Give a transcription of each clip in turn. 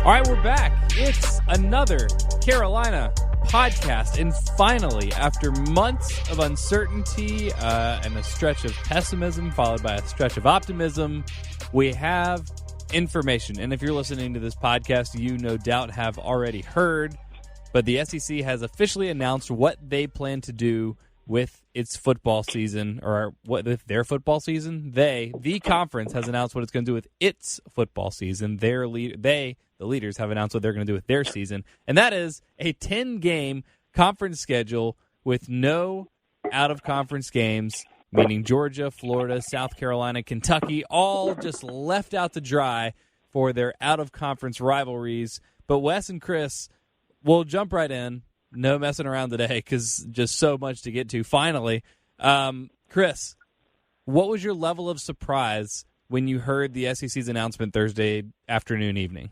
All right, we're back. It's another Carolina podcast. And finally, after months of uncertainty and a stretch of pessimism followed by a stretch of optimism, we have information. And if you're listening to this podcast, you no doubt have already heard, but the SEC has officially announced what they plan to do with its football season, or what with their football season. The conference, has announced what it's going to do with its football season. The leaders, have announced what they're going to do with their season, and that is a 10-game conference schedule with no out-of-conference games, meaning Georgia, Florida, South Carolina, Kentucky, all just left out to dry for their out-of-conference rivalries. But Wes and Chris, we'll jump right in. No messing around today because just so much to get to. Finally, Chris, what was your level of surprise when you heard the SEC's announcement Thursday afternoon, evening?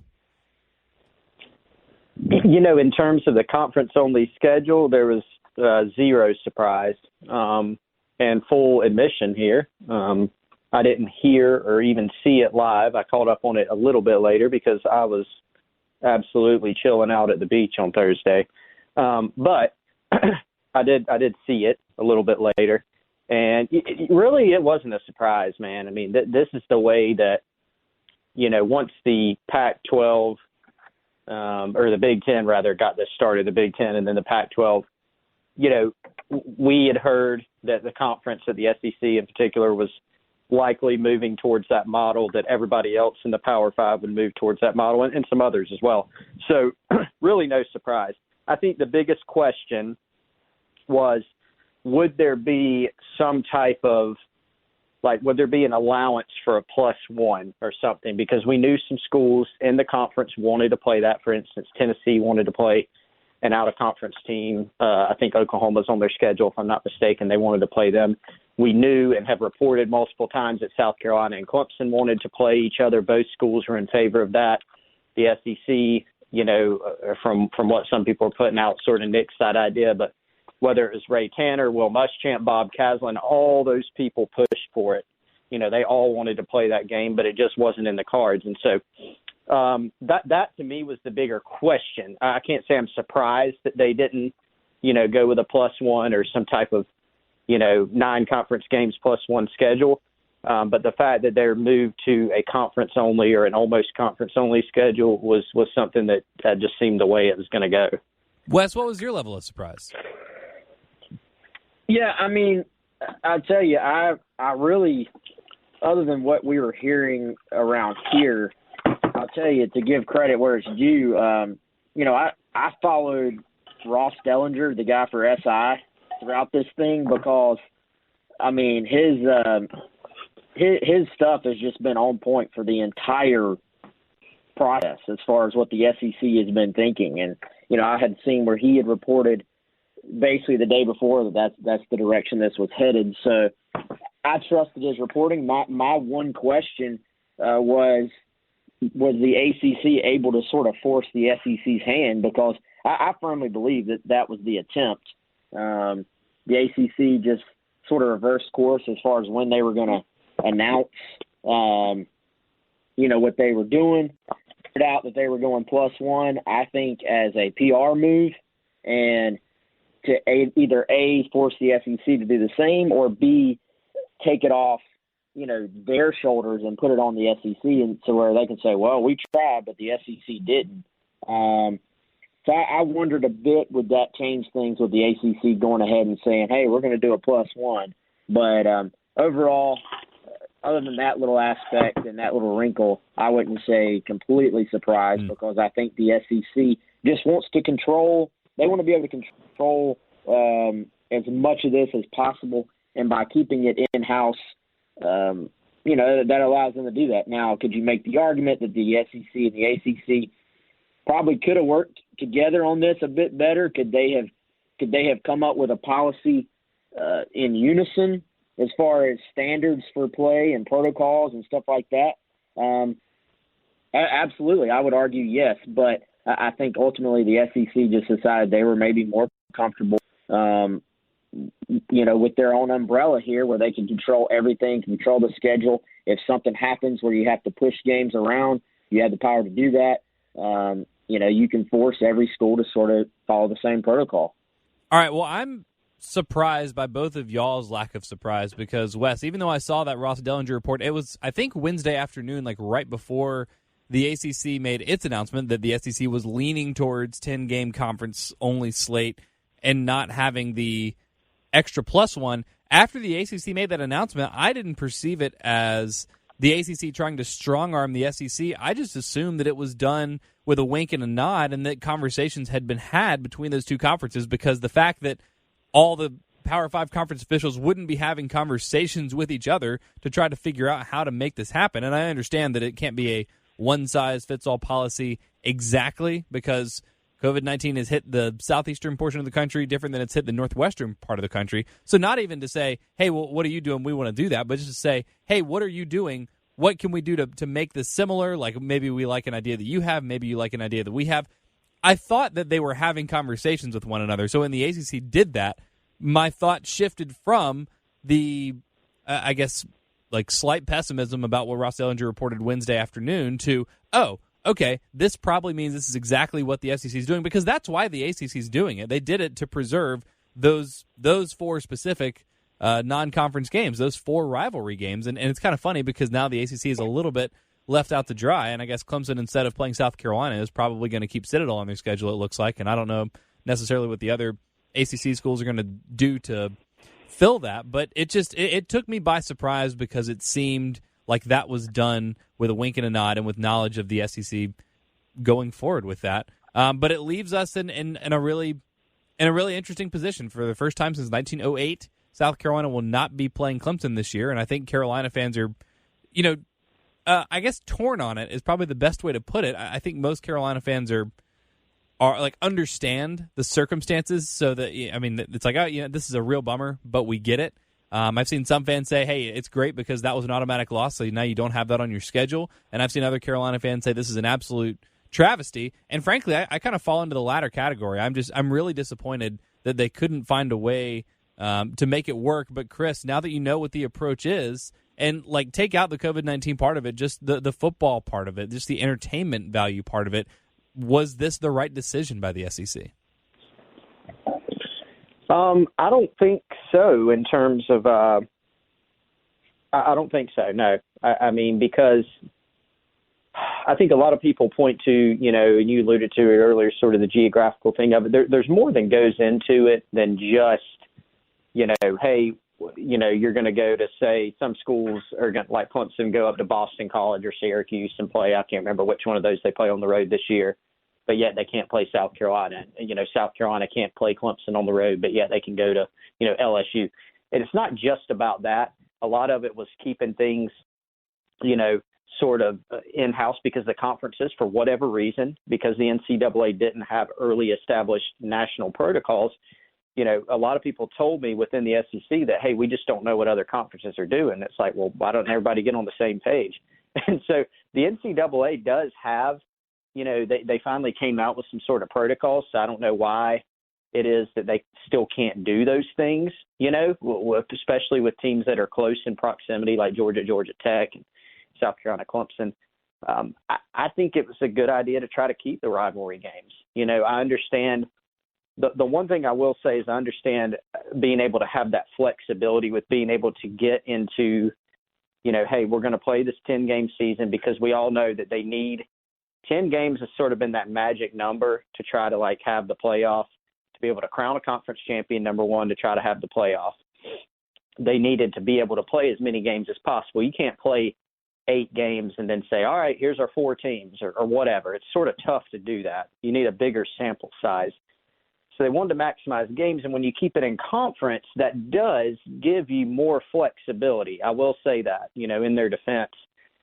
You know, in terms of the conference-only schedule, there was zero surprise and full admission here. I didn't hear or even see it live. I caught up on it a little bit later because I was absolutely chilling out at the beach on Thursday. But I did see it a little bit later, and it wasn't a surprise, man. I mean, this is the way that, you know, once the Pac-12 or the Big Ten rather got this started, the Big Ten and then the Pac-12, you know, we had heard that the conference at the SEC in particular was likely moving towards that model, that everybody else in the Power Five would move towards that model, and some others as well. So really no surprise. I think the biggest question was, would there be some type of, would there be an allowance for a +1 or something? Because we knew some schools in the conference wanted to play that. For instance, Tennessee wanted to play an out-of-conference team. I think Oklahoma's on their schedule, if I'm not mistaken. They wanted to play them. We knew and have reported multiple times that South Carolina and Clemson wanted to play each other. Both schools were in favor of that. The SEC, you know, from what some people are putting out, sort of nixed that idea. But whether it was Ray Tanner, Will Muschamp, Bob Caslin, all those people pushed for it. You know, they all wanted to play that game, but it just wasn't in the cards. And so that to me was the bigger question. I can't say I'm surprised that they didn't, you know, go with a +1 or some type of, you know, 9 conference games +1 schedule. But the fact that they're moved to a conference-only or an almost conference-only schedule was something that just seemed the way it was going to go. Wes, what was your level of surprise? Yeah, I mean, I'll tell you, I really, other than what we were hearing around here, I'll tell you, to give credit where it's due, you know, I followed Ross Dellinger, the guy for SI, throughout this thing because, I mean, his stuff has just been on point for the entire process as far as what the SEC has been thinking. And, you know, I had seen where he had reported basically the day before that's the direction this was headed. So I trusted his reporting. My one question was the ACC able to sort of force the SEC's hand? Because I firmly believe that was the attempt. The ACC just sort of reversed course as far as when they were going to announce, you know, what they were doing. Figured out that they were going +1, I think, as a PR move, and to either A, force the SEC to do the same, or B, take it off, you know, their shoulders and put it on the SEC, and so where they can say, well, we tried, but the SEC didn't. So I wondered a bit, would that change things with the ACC going ahead and saying, hey, we're going to do a +1. But overall, other than that little aspect and that little wrinkle, I wouldn't say completely surprised because I think the SEC just wants to control. They want to be able to control as much of this as possible, and by keeping it in-house, you know, that allows them to do that. Now, could you make the argument that the SEC and the ACC probably could have worked together on this a bit better? Could they have come up with a policy in unison as far as standards for play and protocols and stuff like that? Absolutely, I would argue yes, but I think ultimately the SEC just decided they were maybe more comfortable, you know, with their own umbrella here, where they can control everything, control the schedule. If something happens where you have to push games around, you have the power to do that. you can force every school to sort of follow the same protocol. All right, well, I'm surprised by both of y'all's lack of surprise because, Wes, even though I saw that Ross Dellinger report, it was, I think, Wednesday afternoon, like right before the ACC made its announcement that the SEC was leaning towards 10-game conference-only slate and not having the extra plus one. After the ACC made that announcement, I didn't perceive it as the ACC trying to strong-arm the SEC. I just assumed that it was done with a wink and a nod and that conversations had been had between those two conferences because the fact that all the Power 5 conference officials wouldn't be having conversations with each other to try to figure out how to make this happen. And I understand that it can't be a one-size-fits-all policy exactly because COVID-19 has hit the southeastern portion of the country different than it's hit the northwestern part of the country. So not even to say, hey, well, what are you doing? We want to do that. But just to say, hey, what are you doing? What can we do to make this similar? Like maybe we like an idea that you have. Maybe you like an idea that we have. I thought that they were having conversations with one another. So when the ACC did that, my thought shifted from the, I guess, like slight pessimism about what Ross Dellinger reported Wednesday afternoon to, oh, okay, this probably means this is exactly what the SEC is doing because that's why the ACC is doing it. They did it to preserve those four specific non-conference games, those four rivalry games. And it's kind of funny because now the ACC is a little bit left out to dry, and I guess Clemson, instead of playing South Carolina, is probably going to keep Citadel on their schedule, it looks like. And I don't know necessarily what the other ACC schools are going to do to fill that, but it took me by surprise because it seemed like that was done with a wink and a nod and with knowledge of the SEC going forward with that. But it leaves us in a really interesting position. For the first time since 1908, South Carolina will not be playing Clemson this year, and I think Carolina fans are, I guess torn on it is probably the best way to put it. I think most Carolina fans are like understand the circumstances, so that it's like, oh, this is a real bummer, but we get it. I've seen some fans say, hey, it's great because that was an automatic loss, so now you don't have that on your schedule. And I've seen other Carolina fans say this is an absolute travesty. And frankly, I kind of fall into the latter category. I'm really disappointed that they couldn't find a way to make it work. But Chris, now that you know what the approach is, and like take out the COVID-19 part of it, just the football part of it, just the entertainment value part of it, was this the right decision by the SEC? I don't think so in terms of I don't think so, no. I mean, because I think a lot of people point to, and you alluded to it earlier, sort of the geographical thing of it. There's more than goes into it than just, hey, you're going to go to, say, some schools are going to, like Clemson, go up to Boston College or Syracuse and play. I can't remember which one of those they play on the road this year, but yet they can't play South Carolina. South Carolina can't play Clemson on the road, but yet they can go to, LSU. And it's not just about that. A lot of it was keeping things, sort of in-house because the conferences, for whatever reason, because the NCAA didn't have early established national protocols, a lot of people told me within the SEC that, hey, we just don't know what other conferences are doing. It's like, well, why don't everybody get on the same page? And so the NCAA does have, they finally came out with some sort of protocols. So I don't know why it is that they still can't do those things, especially with teams that are close in proximity, like Georgia Tech, and South Carolina Clemson. I think it was a good idea to try to keep the rivalry games. I understand. The one thing I will say is I understand being able to have that flexibility with being able to get into, hey, we're going to play this 10-game season because we all know that they need 10 games has sort of been that magic number to try to like have the playoff, to be able to crown a conference champion, number one, to try to have the playoff. They needed to be able to play as many games as possible. You can't play 8 games and then say, all right, here's our 4 teams or whatever. It's sort of tough to do that. You need a bigger sample size. So they wanted to maximize games, and when you keep it in conference, that does give you more flexibility. I will say that, in their defense.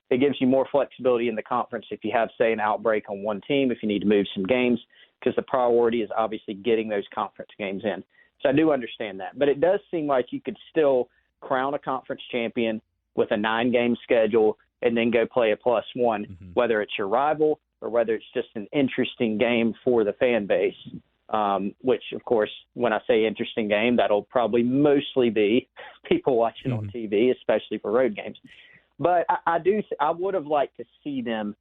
It gives you more flexibility in the conference if you have, say, an outbreak on one team, if you need to move some games, because the priority is obviously getting those conference games in. So I do understand that. But it does seem like you could still crown a conference champion with a 9-game schedule and then go play a +1, whether it's your rival or whether it's just an interesting game for the fan base. Which, of course, when I say interesting game, that'll probably mostly be people watching on TV, especially for road games. But I would have liked to see them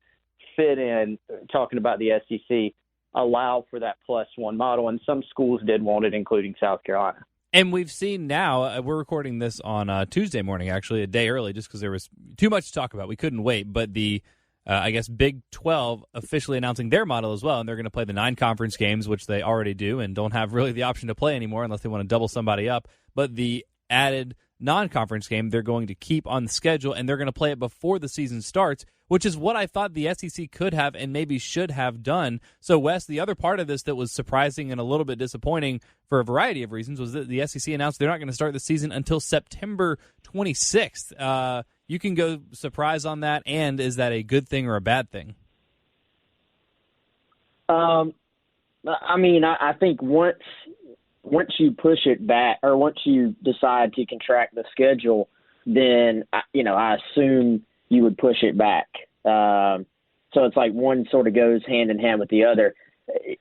fit in, talking about the SEC, allow for that +1 model, and some schools did want it, including South Carolina. And we've seen now, we're recording this on Tuesday morning, actually, a day early, just because there was too much to talk about. We couldn't wait, but the I guess Big 12 officially announcing their model as well, and they're going to play the 9 conference games, which they already do and don't have really the option to play anymore unless they want to double somebody up. But the added non-conference game they're going to keep on the schedule, and they're going to play it before the season starts, which is what I thought the SEC could have and maybe should have done. So, Wes, the other part of this that was surprising and a little bit disappointing for a variety of reasons was that the SEC announced they're not going to start the season until September 26th. You can go surprise on that, and is that a good thing or a bad thing? I mean, I think once you push it back, or once you decide to contract the schedule, then I assume you would push it back. So it's like one sort of goes hand in hand with the other.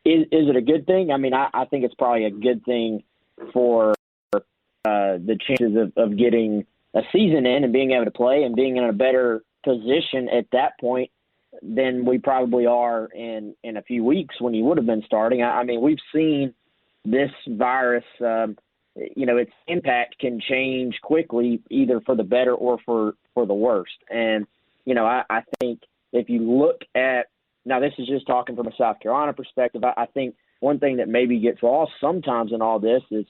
Is it a good thing? I mean, I think it's probably a good thing for the chances of getting a season in and being able to play and being in a better position at that point than we probably are in a few weeks when you would have been starting. I mean, we've seen this virus, its impact can change quickly, either for the better or for the worst. And, I think if you look at, now this is just talking from a South Carolina perspective, I think one thing that maybe gets lost sometimes in all this is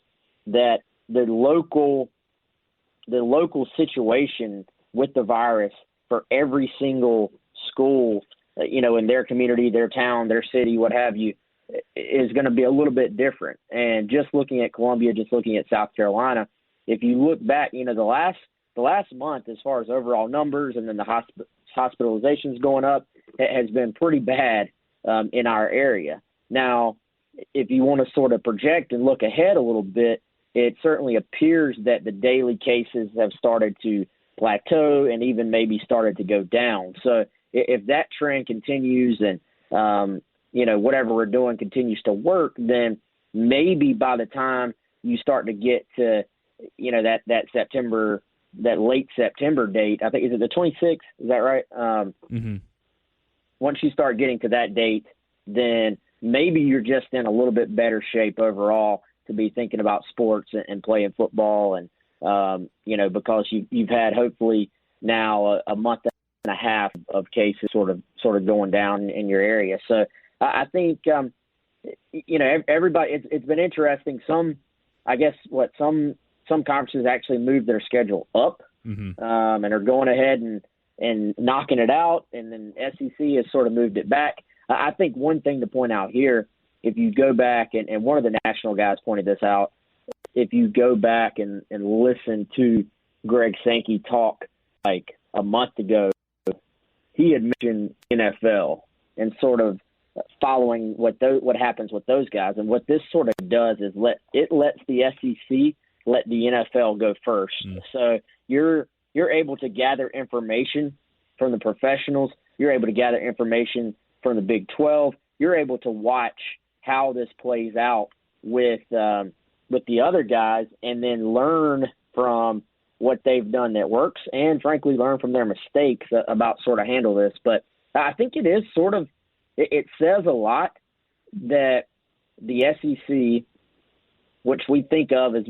that the local situation with the virus for every single school, in their community, their town, their city, what have you, is going to be a little bit different. And just looking at Columbia, just looking at South Carolina, if you look back, the last month, as far as overall numbers and then the hospitalizations going up, has been pretty bad in our area. Now, if you want to sort of project and look ahead a little bit, it certainly appears that the daily cases have started to plateau and even maybe started to go down. So if that trend continues and, whatever we're doing continues to work, then maybe by the time you start to get to, that September, that late September date, I think, is it the 26th? Is that right? Once you start getting to that date, then maybe you're just in a little bit better shape overall to be thinking about sports and playing football. And, because you've had hopefully now a month and a half of cases sort of going down in your area. So I think, everybody, it's been interesting. Some conferences actually moved their schedule up and are going ahead and knocking it out. And then SEC has sort of moved it back. I think one thing to point out here, if you go back, and one of the national guys pointed this out, if you go back and listen to Greg Sankey talk like a month ago, he had mentioned NFL and sort of following what happens with those guys. And what this sort of does is lets the SEC let the NFL go first. So you're able to gather information from the professionals. You're able to gather information from the Big 12. You're able to watch how this plays out with the other guys, and then learn from what they've done that works, and frankly learn from their mistakes about sort of handle this. But I think it is sort of, it says a lot that the SEC, which we think of as,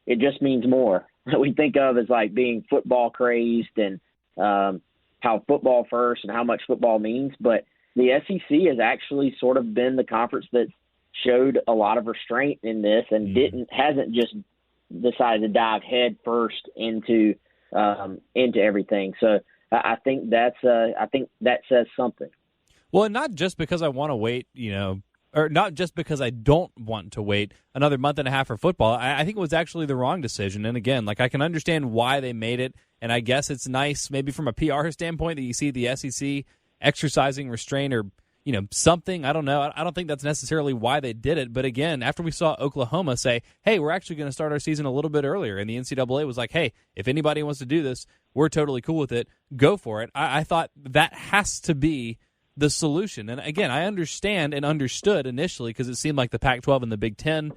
it just means more. We think of as like being football crazed and how football first and how much football means. But the SEC has actually sort of been the conference that showed a lot of restraint in this and hasn't just decided to dive head first into everything. So I think that says something. Well, not just because I want to wait, or not just because I don't want to wait another month and a half for football. I think it was actually the wrong decision. And again, I can understand why they made it, and I guess it's nice maybe from a PR standpoint that you see the SEC exercising restraint or something. I don't know. I don't think that's necessarily why they did it. But again, after we saw Oklahoma say, hey, we're actually going to start our season a little bit earlier, and the NCAA was like, hey, if anybody wants to do this, we're totally cool with it. Go for it. I thought that has to be the solution. And again, I understand and understood initially because it seemed like the Pac-12 and the Big Ten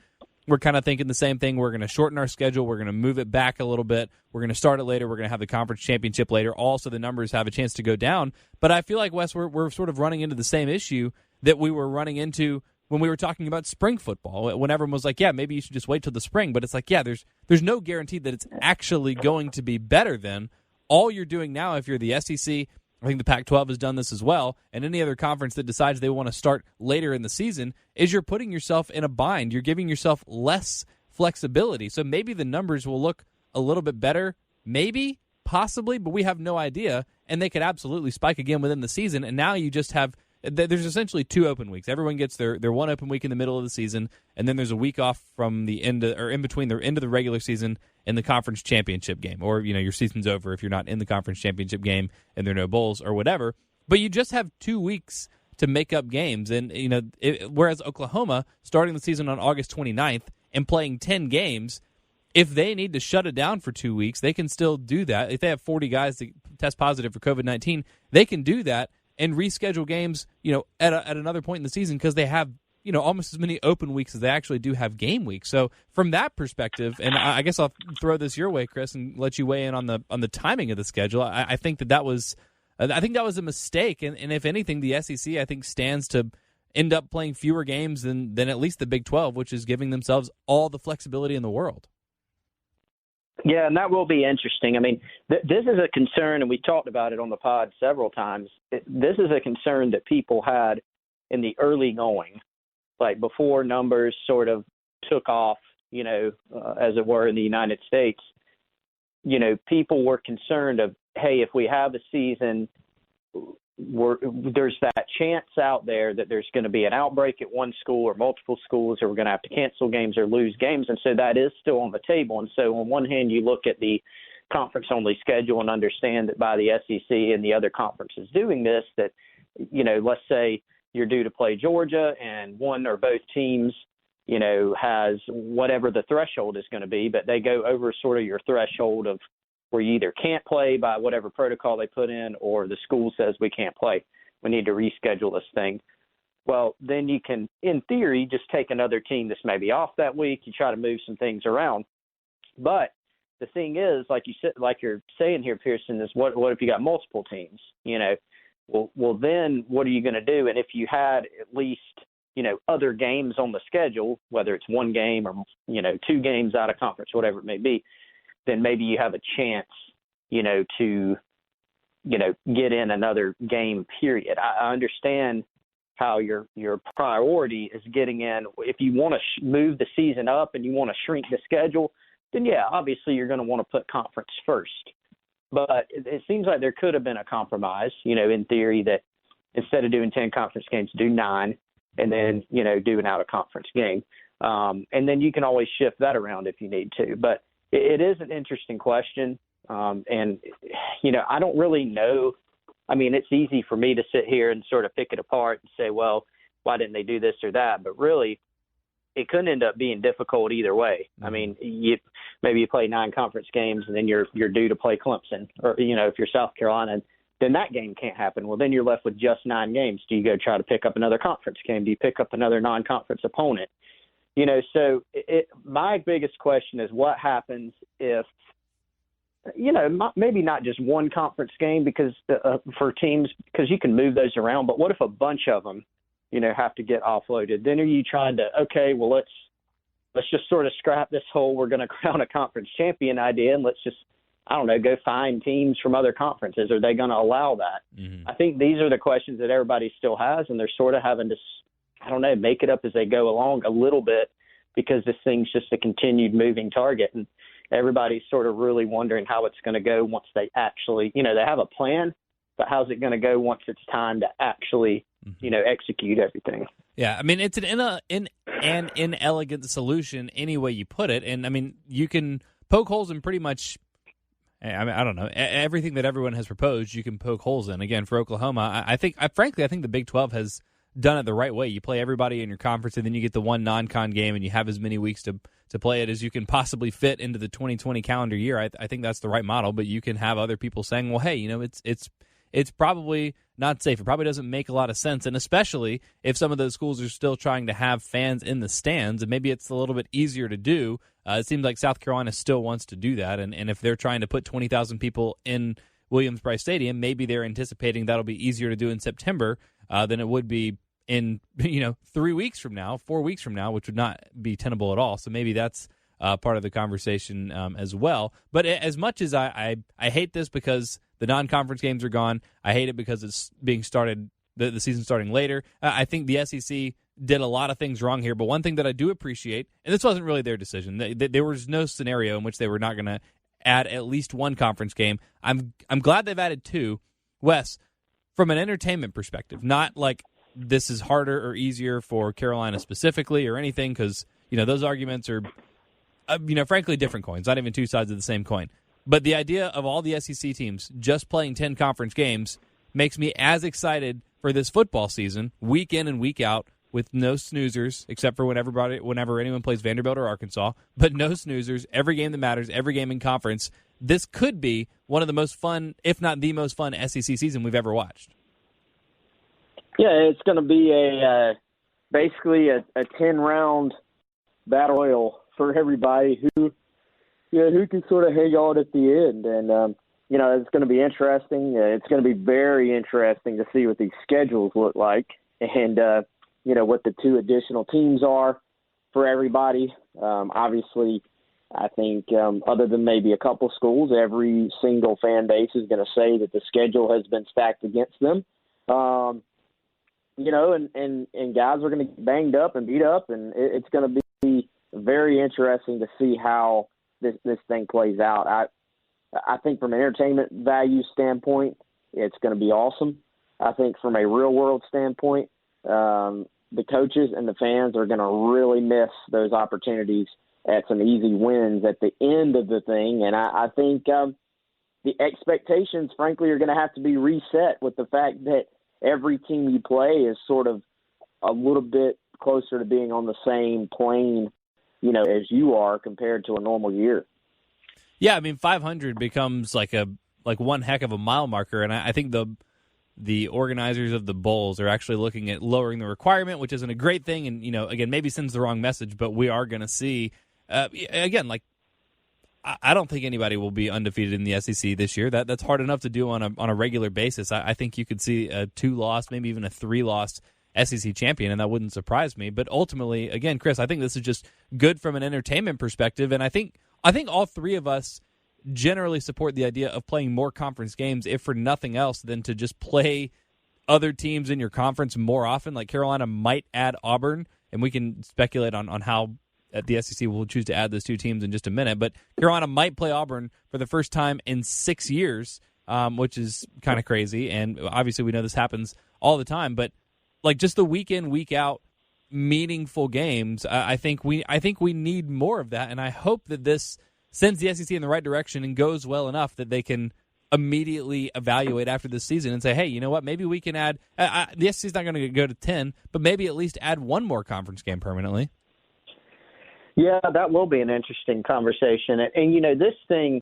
we're kind of thinking the same thing. We're going to shorten our schedule. We're going to move it back a little bit. We're going to start it later. We're going to have the conference championship later. Also, the numbers have a chance to go down. But I feel like, Wes, we're sort of running into the same issue that we were running into when we were talking about spring football, when everyone was like, yeah, maybe you should just wait till the spring. But it's like, yeah, there's no guarantee that it's actually going to be better than. All you're doing now, if you're the SEC, I think the Pac-12 has done this as well, and any other conference that decides they want to start later in the season, is you're putting yourself in a bind. You're giving yourself less flexibility. So maybe the numbers will look a little bit better, maybe, possibly, but we have no idea, and they could absolutely spike again within the season, and now you just have there's essentially 2 open weeks. Everyone gets their one open week in the middle of the season, and then there's a week off from the end of, or in between the end of the regular season and the conference championship game, or your season's over if you're not in the conference championship game and there are no bowls or whatever. But you just have 2 weeks to make up games, and whereas Oklahoma starting the season on August 29th and playing 10 games, if they need to shut it down for 2 weeks, they can still do that. If they have 40 guys that test positive for COVID-19, they can do that and reschedule games, at another point in the season because they have, almost as many open weeks as they actually do have game weeks. So from that perspective, and I guess I'll throw this your way, Chris, and let you weigh in on the timing of the schedule. I think that was a mistake, and if anything, the SEC I think stands to end up playing fewer games than at least the Big 12, which is giving themselves all the flexibility in the world. Yeah, and that will be interesting. I mean, this is a concern, and we talked about it on the pod several times. This is a concern that people had in the early going, like before numbers sort of took off, as it were in the United States. People were concerned of, hey, if we have a season, there's that chance out there that there's going to be an outbreak at one school or multiple schools, or we're going to have to cancel games or lose games. And so that is still on the table. And so on one hand, you look at the conference-only schedule and understand that by the SEC and the other conferences doing this, that, let's say you're due to play Georgia and one or both teams, has whatever the threshold is going to be, but they go over sort of your threshold of where you either can't play by whatever protocol they put in, or the school says we can't play. We need to reschedule this thing. Well, then you can, in theory, just take another team that's maybe off that week. You try to move some things around. But the thing is, like you said, like you're saying here, Pearson, is what if you got multiple teams? Well, then what are you going to do? And if you had at least, other games on the schedule, whether it's one game or, 2 games out of conference, whatever it may be, then maybe you have a chance, to, get in another game period. I understand how your priority is getting in. If you want to move the season up and you want to shrink the schedule, then yeah, obviously you're going to want to put conference first. But it seems like there could have been a compromise, in theory, that instead of doing 10 conference games, do 9 and then, do an out-of-conference game. And then you can always shift that around if you need to. But it is an interesting question. And, I don't really know. I mean, it's easy for me to sit here and sort of pick it apart and say, well, why didn't they do this or that? But really, it couldn't end up being difficult either way. I mean, maybe you play 9 conference games and then you're due to play Clemson, or, if you're South Carolina, then that game can't happen. Well, then you're left with just 9 games. Do you go try to pick up another conference game? Do you pick up another non-conference opponent? So my biggest question is what happens if, maybe not just one conference game because for teams, because you can move those around, but what if a bunch of them, have to get offloaded? Then are you trying to, okay, well, let's just sort of scrap this whole we're going to crown a conference champion idea and let's just, I don't know, go find teams from other conferences. Are they going to allow that? Mm-hmm. I think these are the questions that everybody still has, and they're sort of having to, I don't know, make it up as they go along a little bit because this thing's just a continued moving target. And everybody's sort of really wondering how it's going to go once they actually, they have a plan, but how's it going to go once it's time to actually, execute everything? Yeah, I mean, it's an inelegant solution any way you put it. And, I mean, you can poke holes in pretty much, I mean, I don't know, everything that everyone has proposed, you can poke holes in. Again, for Oklahoma, I think the Big 12 has done it the right way. You play everybody in your conference, and then you get the one non-con game, and you have as many weeks to play it as you can possibly fit into the 2020 calendar year. I think that's the right model, but you can have other people saying, well, hey, it's probably not safe. It probably doesn't make a lot of sense, and especially if some of those schools are still trying to have fans in the stands, and maybe it's a little bit easier to do. It seems like South Carolina still wants to do that, and if they're trying to put 20,000 people in Williams-Brice Stadium, maybe they're anticipating that'll be easier to do in September than it would be in 3 weeks from now, 4 weeks from now, which would not be tenable at all. So maybe that's part of the conversation as well. But as much as I hate this because the non-conference games are gone, I hate it because it's being started, the season starting later. I think the SEC did a lot of things wrong here. But one thing that I do appreciate, and this wasn't really their decision, there was no scenario in which they were not going to add at least one conference game. I'm glad they've added two. Wes, from an entertainment perspective, not like this is harder or easier for Carolina specifically or anything, because those arguments are frankly different coins, not even two sides of the same coin. But the idea of all the SEC teams just playing 10 conference games makes me as excited for this football season, week in and week out, with no snoozers, except for whenever anyone plays Vanderbilt or Arkansas, but no snoozers, every game that matters, every game in conference. This could be one of the most fun, if not the most fun, SEC season we've ever watched. Yeah, it's going to be basically a 10-round battle royal for everybody who can sort of hang on at the end. And, it's going to be interesting. It's going to be very interesting to see what these schedules look like and, what the two additional teams are for everybody. Obviously, I think other than maybe a couple schools, every single fan base is going to say that the schedule has been stacked against them. And guys are going to get banged up and beat up, and it's going to be very interesting to see how this thing plays out. I think from an entertainment value standpoint, it's going to be awesome. I think from a real-world standpoint, the coaches and the fans are going to really miss those opportunities at some easy wins at the end of the thing. And I think the expectations, frankly, are going to have to be reset with the fact that every team you play is sort of a little bit closer to being on the same plane, as you are compared to a normal year. Yeah, I mean, 500 becomes like one heck of a mile marker, and I think the organizers of the bowls are actually looking at lowering the requirement, which isn't a great thing, and again, maybe sends the wrong message, but we are going to see again, like, I don't think anybody will be undefeated in the SEC this year. That's hard enough to do on a regular basis. I think you could see a 2-loss, maybe even a 3-loss SEC champion, and that wouldn't surprise me. But ultimately, again, Chris, I think this is just good from an entertainment perspective, and I think all three of us generally support the idea of playing more conference games, if for nothing else than to just play other teams in your conference more often. Like Carolina might add Auburn, and we can speculate on how the SEC will choose to add those two teams in just a minute. But Carolina might play Auburn for the first time in 6 years, which is kind of crazy. And obviously we know this happens all the time. But like just the week in, week out, meaningful games, I think we need more of that. And I hope that this sends the SEC in the right direction and goes well enough that they can immediately evaluate after this season and say, hey, you know what, maybe we can add the SEC is not going to go to 10, but maybe at least add one more conference game permanently. Yeah, that will be an interesting conversation. And this thing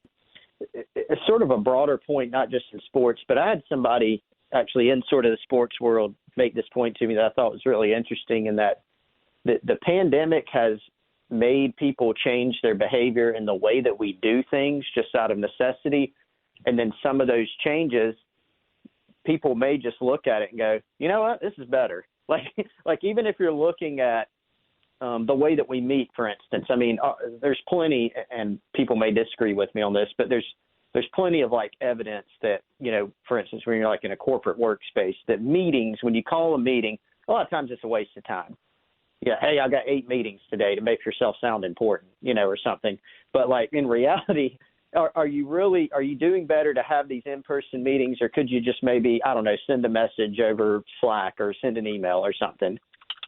is sort of a broader point, not just in sports, but I had somebody actually in sort of the sports world make this point to me that I thought was really interesting, in that the pandemic has made people change their behavior and the way that we do things just out of necessity. And then some of those changes, people may just look at it and go, you know what, this is better. Like even if you're looking at the way that we meet, for instance, I mean, there's plenty, and people may disagree with me on this, but there's plenty of like evidence that, for instance, when you're like in a corporate workspace, that meetings, when you call a meeting, a lot of times it's a waste of time. Yeah, hey, I got 8 meetings today to make yourself sound important, or something. But like in reality, are you doing better to have these in-person meetings, or could you just maybe, I don't know, send a message over Slack or send an email or something?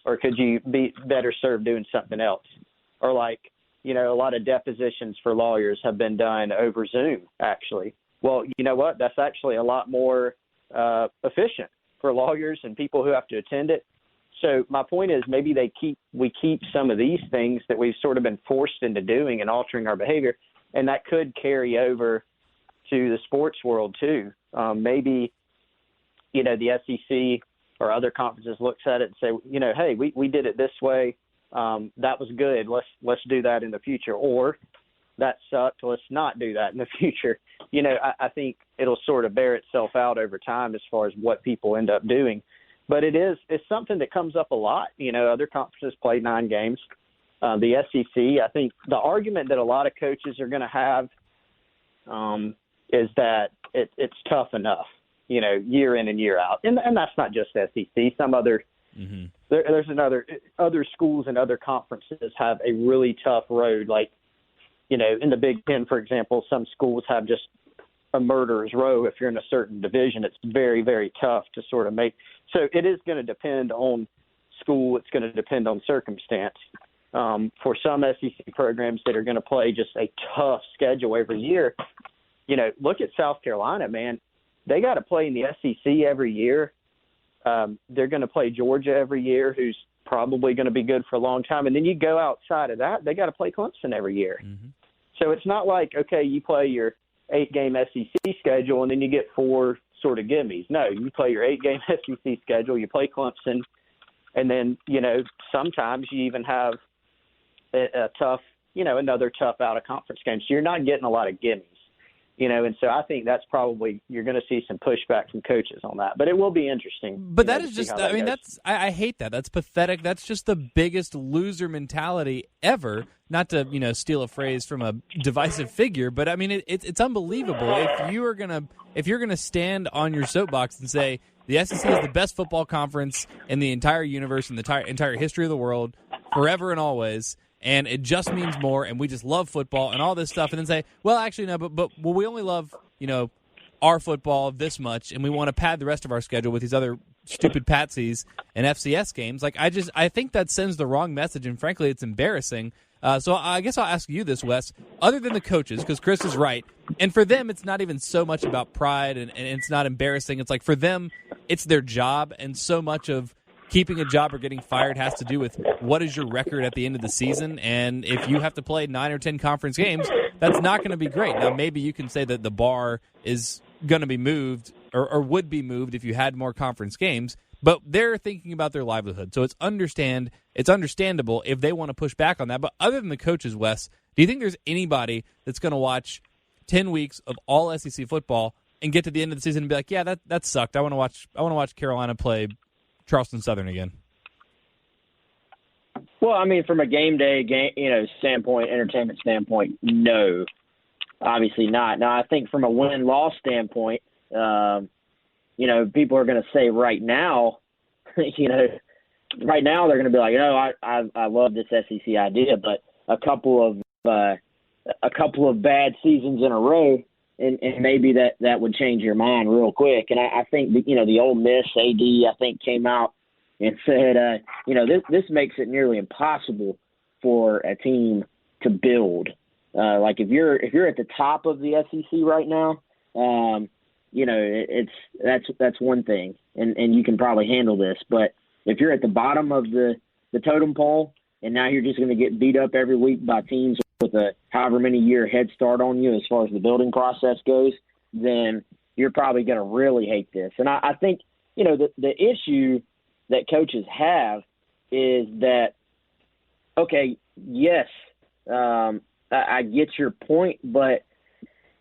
Or could you be better served doing something else? Or like, a lot of depositions for lawyers have been done over Zoom, actually. Well, you know what? That's actually a lot more efficient for lawyers and people who have to attend it. So my point is, maybe we keep some of these things that we've sort of been forced into doing and altering our behavior, and that could carry over to the sports world too. Maybe the SEC or other conferences looks at it and say, hey, we did it this way. That was good. Let's do that in the future. Or that sucked. Let's not do that in the future. I think it'll sort of bear itself out over time as far as what people end up doing. But it's something that comes up a lot. Other conferences play 9 games. The SEC, I think the argument that a lot of coaches are going to have is that it's tough enough, year in and year out. And that's not just SEC. Some other there's other schools and other conferences have a really tough road. Like, in the Big Ten, for example, some schools have just a murderer's row. If you're in a certain division, it's very, very tough to sort of make. So it is going to depend on school. It's going to depend on circumstance. For some SEC programs that are going to play just a tough schedule every year, look at South Carolina, man. They got to play in the SEC every year. They're going to play Georgia every year, who's probably going to be good for a long time. And then you go outside of that, they got to play Clemson every year. Mm-hmm. So it's not like, okay, you play your 8-game SEC schedule and then you get 4 sort of gimmies. No, you play your 8-game SEC schedule, you play Clemson, and then, sometimes you even have a tough, another tough out-of-conference game. So you're not getting a lot of gimmies. And so I think that's probably you're going to see some pushback from coaches on that. But it will be interesting. But that is just, I hate that. That's pathetic. That's just the biggest loser mentality ever. Not to, steal a phrase from a divisive figure, but I mean, it's unbelievable. If you're gonna stand on your soapbox and say the SEC is the best football conference in the entire universe, in the entire history of the world, forever and always, and it just means more, and we just love football and all this stuff, and then say, well, actually, no, but we only love, our football this much, and we want to pad the rest of our schedule with these other stupid patsies and FCS games. Like, I think that sends the wrong message, and frankly, it's embarrassing. So I guess I'll ask you this, Wes, other than the coaches, because Chris is right, and for them, it's not even so much about pride, and it's not embarrassing. It's like, for them, it's their job, and so much of keeping a job or getting fired has to do with what is your record at the end of the season, and if you have to play 9 or 10 conference games, that's not going to be great. Now, maybe you can say that the bar is going to be moved or would be moved if you had more conference games, but they're thinking about their livelihood. So it's understandable if they want to push back on that. But other than the coaches, Wes, do you think there's anybody that's going to watch 10 weeks of all SEC football and get to the end of the season and be like, yeah, that sucked. I want to watch Carolina play Charleston Southern again? Well, I mean, from a game day standpoint, entertainment standpoint, no, obviously not. Now, I think from a win-loss standpoint, people are going to say right now, right now they're going to be like, I love this SEC idea, but a couple of bad seasons in a row, and maybe that would change your mind real quick. And I think the Ole Miss AD, I think, came out and said, this makes it nearly impossible for a team to build. Like if you're at the top of the SEC right now, that's one thing, and you can probably handle this. But if you're at the bottom of the totem pole, and now you're just going to get beat up every week by teams with a however many year head start on you as far as the building process goes, then you're probably going to really hate this. And I think, the issue that coaches have is that, okay, yes, I get your point, but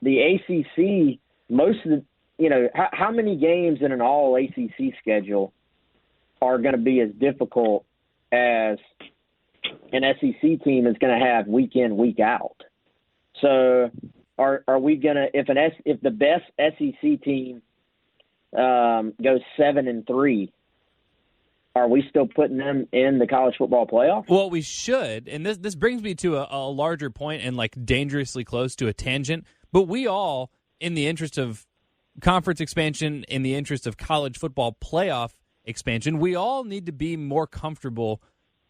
the ACC, most of the, how many games in an all ACC schedule are going to be as difficult as an SEC team is going to have week in, week out? So are we going to, if the best SEC team goes 7-3, are we still putting them in the college football playoff? Well, we should, and this brings me to a larger point and like dangerously close to a tangent, but we all, in the interest of conference expansion, in the interest of college football playoff expansion, we all need to be more comfortable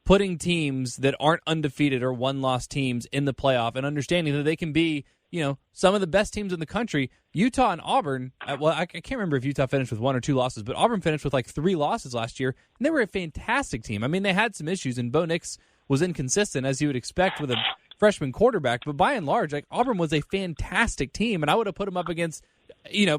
putting teams that aren't undefeated or one-loss teams in the playoff and understanding that they can be, some of the best teams in the country. Utah and Auburn, I can't remember if Utah finished with 1 or 2 losses, but Auburn finished with like 3 losses last year, and they were a fantastic team. I mean, they had some issues, and Bo Nix was inconsistent, as you would expect with a freshman quarterback, but by and large, like Auburn was a fantastic team, and I would have put them up against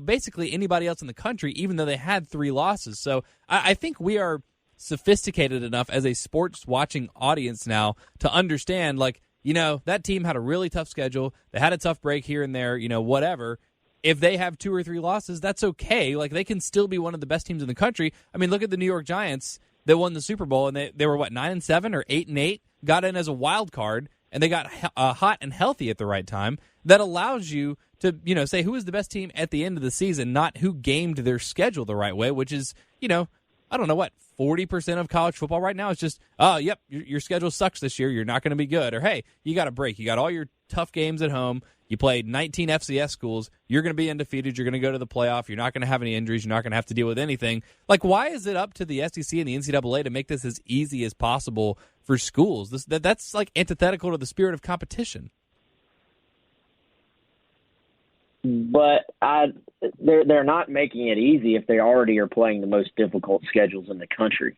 basically anybody else in the country, even though they had 3 losses. So I think we are sophisticated enough as a sports watching audience now to understand, that team had a really tough schedule. They had a tough break here and there, whatever. If they have 2 or 3 losses, that's okay. They can still be one of the best teams in the country. I mean, look at the New York Giants that won the Super Bowl, and they were, 9-7 or 8-8, got in as a wild card, and they got hot and healthy at the right time. That allows you to, say who is the best team at the end of the season, not who gamed their schedule the right way, which is, I don't know 40% of college football right now is just, yep, your schedule sucks this year. You're not going to be good. Or, hey, you got a break. You got all your tough games at home. You played 19 FCS schools. You're going to be undefeated. You're going to go to the playoff. You're not going to have any injuries. You're not going to have to deal with anything. Why is it up to the SEC and the NCAA to make this as easy as possible for schools? That's antithetical to the spirit of competition. But they're not making it easy if they already are playing the most difficult schedules in the country.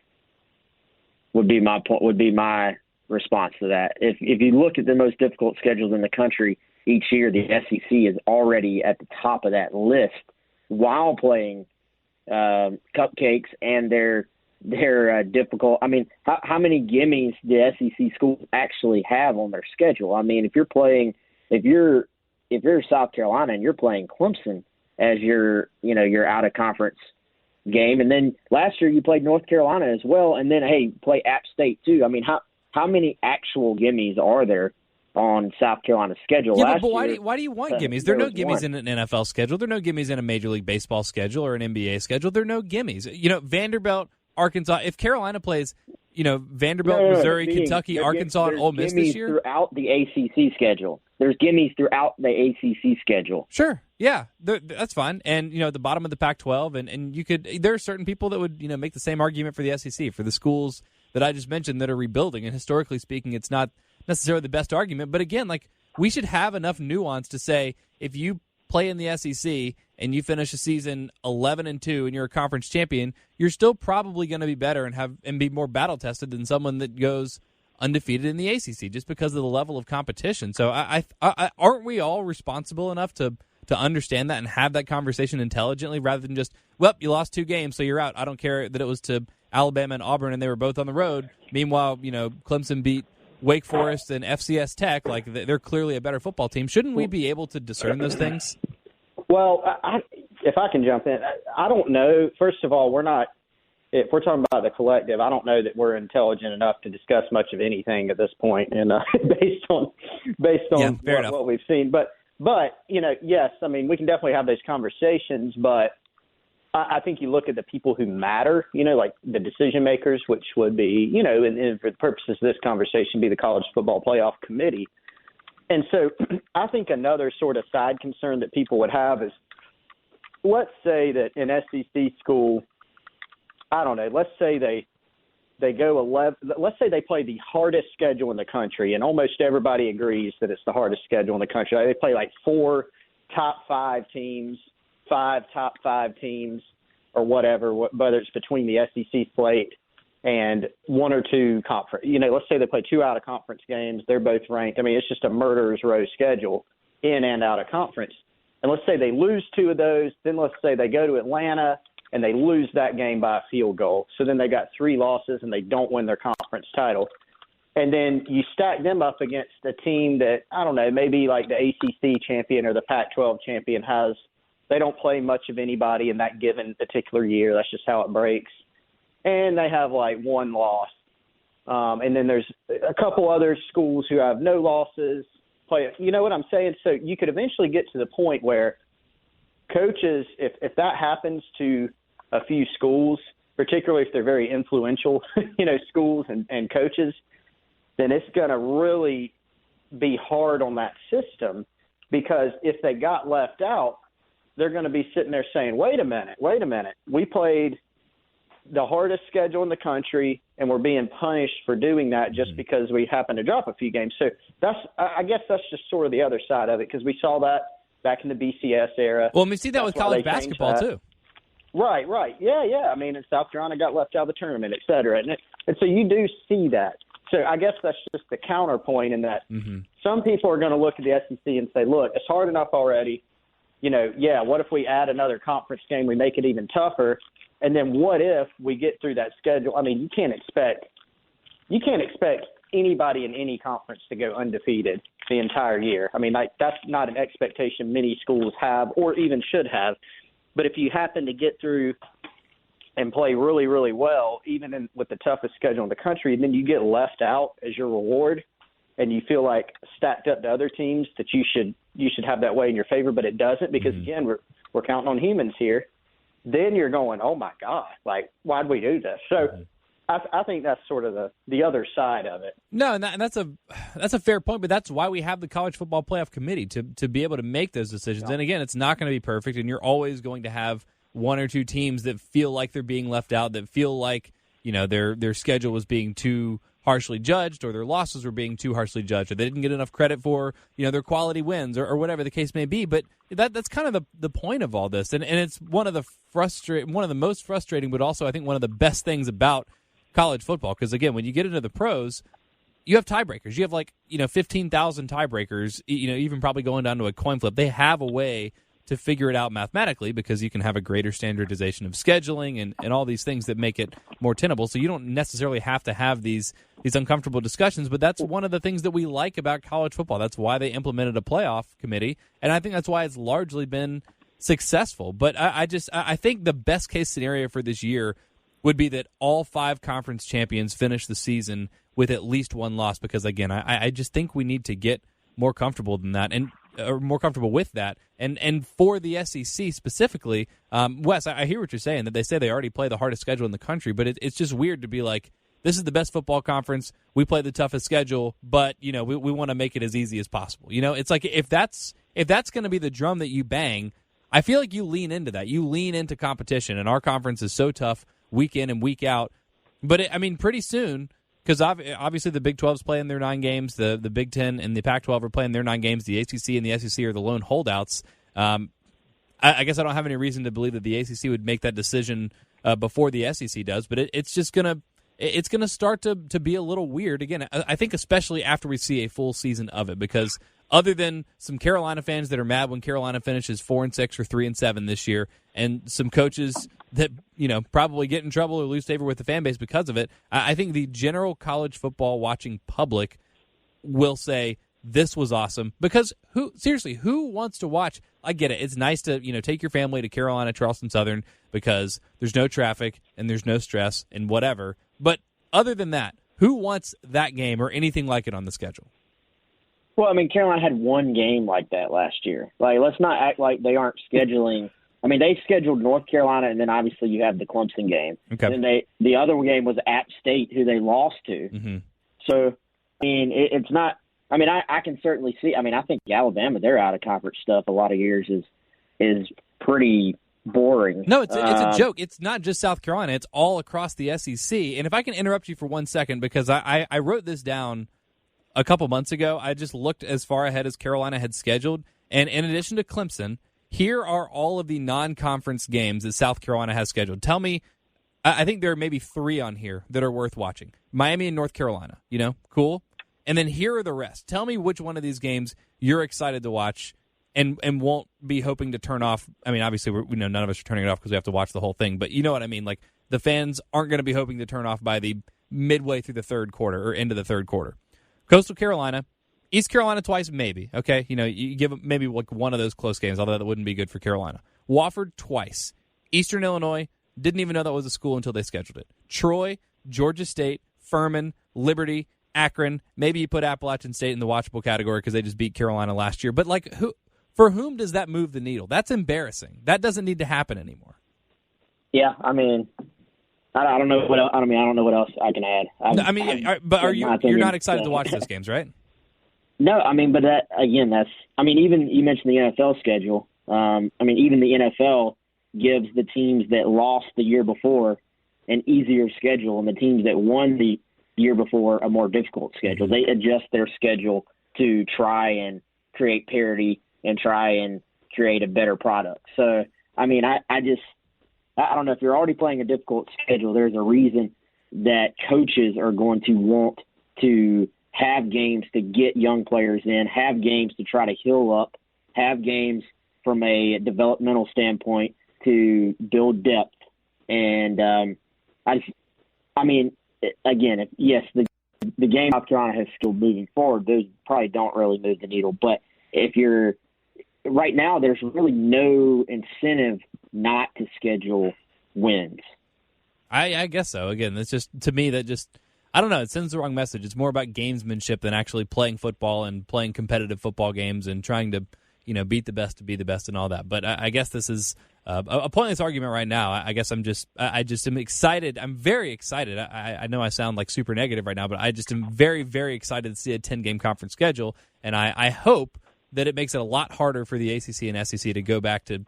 Would be my point. Would be my response to that. If you look at the most difficult schedules in the country each year, the SEC is already at the top of that list while playing cupcakes and their difficult. I mean, how many gimmies do SEC schools actually have on their schedule? I mean, if you're South Carolina and you're playing Clemson as your out of conference game, and then last year you played North Carolina as well, and then play App State too. I mean, how many actual gimmies are there on South Carolina's schedule? Yeah, but why do you want gimmies? There are no gimmies in an NFL schedule. There are no gimmies in a Major League Baseball schedule or an NBA schedule. There are no gimmies. Vanderbilt, Arkansas. If Carolina plays, Vanderbilt, Missouri, Kentucky, Arkansas, and Ole Miss this year, throughout the ACC schedule. There's gimmies throughout the ACC schedule. Sure, yeah, that's fine. And at the bottom of the Pac-12, and you could. There are certain people that would make the same argument for the SEC, for the schools that I just mentioned that are rebuilding. And historically speaking, it's not necessarily the best argument. But again, we should have enough nuance to say if you play in the SEC and you finish a season 11-2 and you're a conference champion, you're still probably going to be better and be more battle tested than someone that goes undefeated in the ACC, just because of the level of competition. So I aren't we all responsible enough to understand that and have that conversation intelligently, rather than just, well, you lost 2 games, so you're out. I don't care that it was to Alabama and Auburn and they were both on the road. Meanwhile, Clemson beat Wake Forest and FCS Tech. They're clearly a better football team. Shouldn't we be able to discern those things? Well, if I can jump in, I don't know. First of all, if we're talking about the collective, I don't know that we're intelligent enough to discuss much of anything at this point, and based on what we've seen. But yes, I mean, we can definitely have those conversations, but I think you look at the people who matter, like the decision makers, which would be, and for the purposes of this conversation, be the College Football Playoff Committee. And so I think another sort of side concern that people would have is, let's say that an SEC school, I don't know, let's say they go 11, let's say they play the hardest schedule in the country, and almost everybody agrees that it's the hardest schedule in the country. They play 4 top 5 teams, 5 top 5 teams, or whatever, whether it's between the SEC slate and 1 or 2 conference. Let's say they play 2 out of conference games. They're both ranked. I mean, it's just a murderer's row schedule in and out of conference. And let's say they lose 2 of those. Then let's say they go to Atlanta and they lose that game by a field goal. So then they got 3 losses and they don't win their conference title. And then you stack them up against a team that, I don't know, maybe like the ACC champion or the Pac-12 champion they don't play much of anybody in that given particular year. That's just how it breaks. And they have 1 loss. And then there's a couple other schools who have no losses. You know what I'm saying? So you could eventually get to the point where coaches, if that happens to a few schools, particularly if they're very influential, schools and coaches, then it's going to really be hard on that system, because if they got left out, they're going to be sitting there saying, wait a minute. We played the hardest schedule in the country, and we're being punished for doing that just because we happened to drop a few games. So I guess that's just sort of the other side of it, because we saw that back in the BCS era. Well, we see that with college basketball too. Right. Yeah. I mean, and South Carolina got left out of the tournament, et cetera. And so you do see that. So I guess that's just the counterpoint in that some people are going to look at the SEC and say, look, it's hard enough already. what if we add another conference game, we make it even tougher, and then what if we get through that schedule? I mean, you can't expect anybody in any conference to go undefeated the entire year. I mean, that's not an expectation many schools have or even should have. But if you happen to get through and play really, really well, even with the toughest schedule in the country, and then you get left out as your reward, and you feel like stacked up to other teams that you should have that way in your favor, but it doesn't because, again, we're counting on humans here. Then you're going, oh, my God, like, why'd we do this? So I think that's sort of the other side of it. No, and that's a fair point, but that's why we have the College Football Playoff Committee, to be able to make those decisions. And, again, it's not going to be perfect, and you're always going to have one or two teams that feel like they're being left out, that feel like, their schedule was being too harshly judged, or their losses were being too harshly judged, or they didn't get enough credit for their quality wins, or whatever the case may be. But that's kind of the point of all this, and it's one of the most frustrating, but also I think one of the best things about college football, because again, when you get into the pros, you have tiebreakers. You have 15,000 tiebreakers. Even probably going down to a coin flip. They have a way to figure it out mathematically because you can have a greater standardization of scheduling and all these things that make it more tenable. So you don't necessarily have to have these uncomfortable discussions, but that's one of the things that we like about college football. That's why they implemented a playoff committee, and I think that's why it's largely been successful. But I think the best case scenario for this year would be that all 5 conference champions finish the season with at least one loss because, again, I just think we need to get more comfortable than that or more comfortable with that. And for the SEC specifically, Wes, I hear what you're saying, that they say they already play the hardest schedule in the country, but it's just weird to be like, this is the best football conference, we play the toughest schedule, but we want to make it as easy as possible. It's like if that's going to be the drum that you bang, I feel like you lean into that. You lean into competition, and our conference is so tough week in and week out. But, pretty soon, because obviously the Big 12's playing their 9 games, the Big 10 and the Pac-12 are playing their 9 games, the ACC and the SEC are the lone holdouts. I guess I don't have any reason to believe that the ACC would make that decision before the SEC does, but it's just going to start to be a little weird. Again, I think especially after we see a full season of it, because other than some Carolina fans that are mad when Carolina finishes 4-6 or 3-7 this year, and some coaches that probably get in trouble or lose favor with the fan base because of it, I think the general college football watching public will say this was awesome. Because who wants to watch? I get it. It's nice to take your family to Carolina, Charleston Southern because there's no traffic and there's no stress and whatever. But other than that, who wants that game or anything like it on the schedule? Well, Carolina had one game like that last year. Like, let's not act like they aren't scheduling. They scheduled North Carolina, and then obviously you have the Clemson game. Okay. And then the other game was App State, who they lost to. Mm-hmm. So, it's not. I can certainly see. I think Alabama, their out of conference stuff a lot of years is pretty boring. No, it's a joke. It's not just South Carolina. It's all across the SEC. And if I can interrupt you for 1 second, because I wrote this down a couple months ago. I just looked as far ahead as Carolina had scheduled, and in addition to Clemson, here are all of the non-conference games that South Carolina has scheduled. Tell me, I think there are maybe 3 on here that are worth watching. Miami and North Carolina, cool. And then here are the rest. Tell me which one of these games you're excited to watch and won't be hoping to turn off. Obviously, none of us are turning it off because we have to watch the whole thing, but you know what I mean? Like, the fans aren't going to be hoping to turn off by the midway through the third quarter or into the third quarter. Coastal Carolina, East Carolina twice, maybe. Okay, you give them maybe like one of those close games, although that wouldn't be good for Carolina. Wofford twice. Eastern Illinois, didn't even know that was a school until they scheduled it. Troy, Georgia State, Furman, Liberty, Akron. Maybe you put Appalachian State in the watchable category because they just beat Carolina last year. But for whom does that move the needle? That's embarrassing. That doesn't need to happen anymore. Yeah, I don't know what else, I don't know what else I can add. But you're not excited to watch those games, right? No, but that again, even you mentioned the NFL schedule. Even the NFL gives the teams that lost the year before an easier schedule, and the teams that won the year before a more difficult schedule. They adjust their schedule to try and create parity and try and create a better product. So, I don't know, if you're already playing a difficult schedule, there's a reason that coaches are going to want to have games to get young players in, have games to try to heal up, have games from a developmental standpoint to build depth. And again, yes, the game South Carolina has skill moving forward. Those probably don't really move the needle. But if you're right now, there's really no incentive not to schedule wins. I guess so. Again, it's just, to me, that just, I don't know, it sends the wrong message. It's more about gamesmanship than actually playing football and playing competitive football games and trying to, beat the best to be the best and all that. But I guess this is a pointless argument right now. I guess I just am excited. I'm very excited. I know I sound like super negative right now, but I just am very, very excited to see a 10-game conference schedule, and I hope that it makes it a lot harder for the ACC and SEC to go back to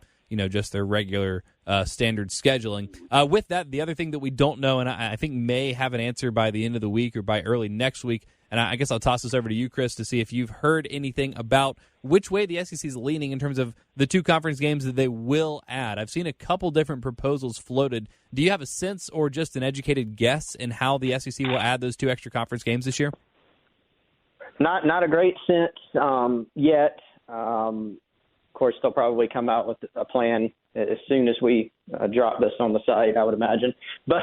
just their regular standard scheduling. With that, the other thing that we don't know, and I think may have an answer by the end of the week or by early next week, and I guess I'll toss this over to you, Chris, to see if you've heard anything about which way the SEC is leaning in terms of the 2 conference games that they will add. I've seen a couple different proposals floated. Do you have a sense or just an educated guess in how the SEC will add those 2 extra conference games this year? Not a great sense yet. Of course, they'll probably come out with a plan as soon as we drop this on the site, I would imagine. But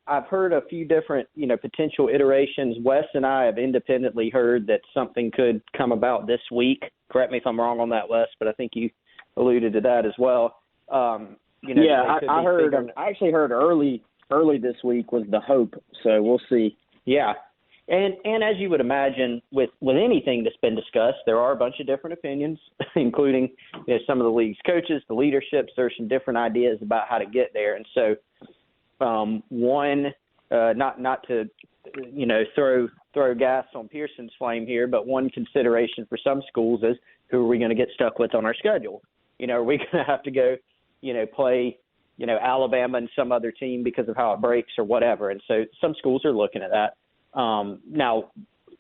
I've heard a few different, potential iterations. Wes and I have independently heard that something could come about this week. Correct me if I'm wrong on that, Wes, but I think you alluded to that as well. I actually heard early this week was the hope, so we'll see. Yeah. And as you would imagine, with anything that's been discussed, there are a bunch of different opinions, including some of the league's coaches, the leaderships. There's some different ideas about how to get there. And so not to throw gas on Pearson's flame here, but one consideration for some schools is, who are we going to get stuck with on our schedule? Are we going to have to go play Alabama and some other team because of how it breaks or whatever? And so some schools are looking at that. Now,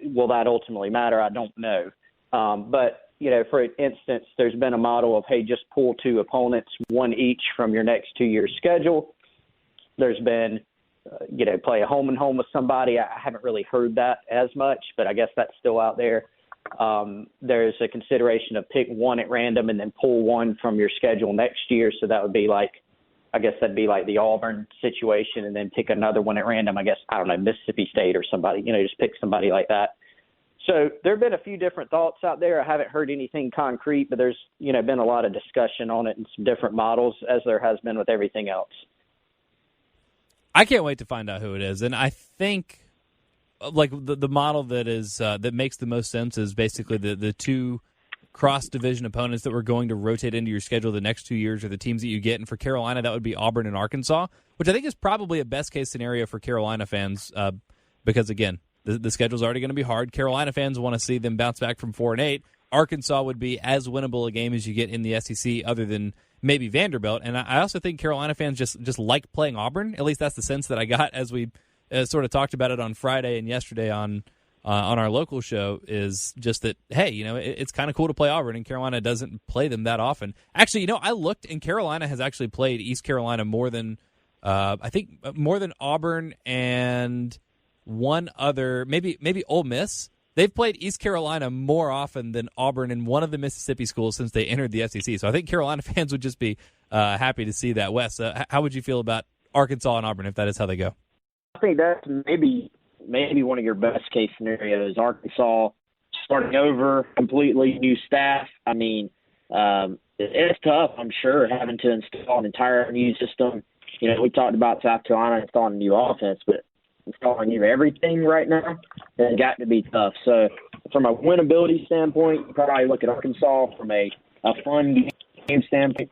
will that ultimately matter? I don't know. But, for instance, there's been a model of, hey, just pull 2 opponents, 1 each from your next 2 year schedule. There's been, play a home and home with somebody. I haven't really heard that as much, but I guess that's still out there. There's a consideration of pick 1 at random and then pull 1 from your schedule next year. So that would be like the Auburn situation, and then pick another one at random. I guess, I don't know, Mississippi State or somebody, just pick somebody like that. So there have been a few different thoughts out there. I haven't heard anything concrete, but there's, been a lot of discussion on it and some different models, as there has been with everything else. I can't wait to find out who it is. And I think the model that is that makes the most sense is basically the 2 cross-division opponents that we're going to rotate into your schedule the next 2 years are the teams that you get. And for Carolina, that would be Auburn and Arkansas, which I think is probably a best-case scenario for Carolina fans because, again, the schedule's already going to be hard. Carolina fans want to see them bounce back from 4-8. Arkansas would be as winnable a game as you get in the SEC, other than maybe Vanderbilt. And I also think Carolina fans just like playing Auburn. At least that's the sense that I got as we sort of talked about it on Friday and yesterday on our local show, is just that, hey, it's kind of cool to play Auburn, and Carolina doesn't play them that often. Actually, I looked, and Carolina has actually played East Carolina more than Auburn and one other, maybe Ole Miss. They've played East Carolina more often than Auburn and one of the Mississippi schools since they entered the SEC. So I think Carolina fans would just be happy to see that. Wes, how would you feel about Arkansas and Auburn if that is how they go? I think that's maybe one of your best case scenarios. Arkansas starting over, completely new staff. I mean, it's tough, I'm sure, having to install an entire new system. We talked about South Carolina installing a new offense, but installing new everything right now has got to be tough. So from a winnability standpoint, you probably look at Arkansas. From a fun game standpoint,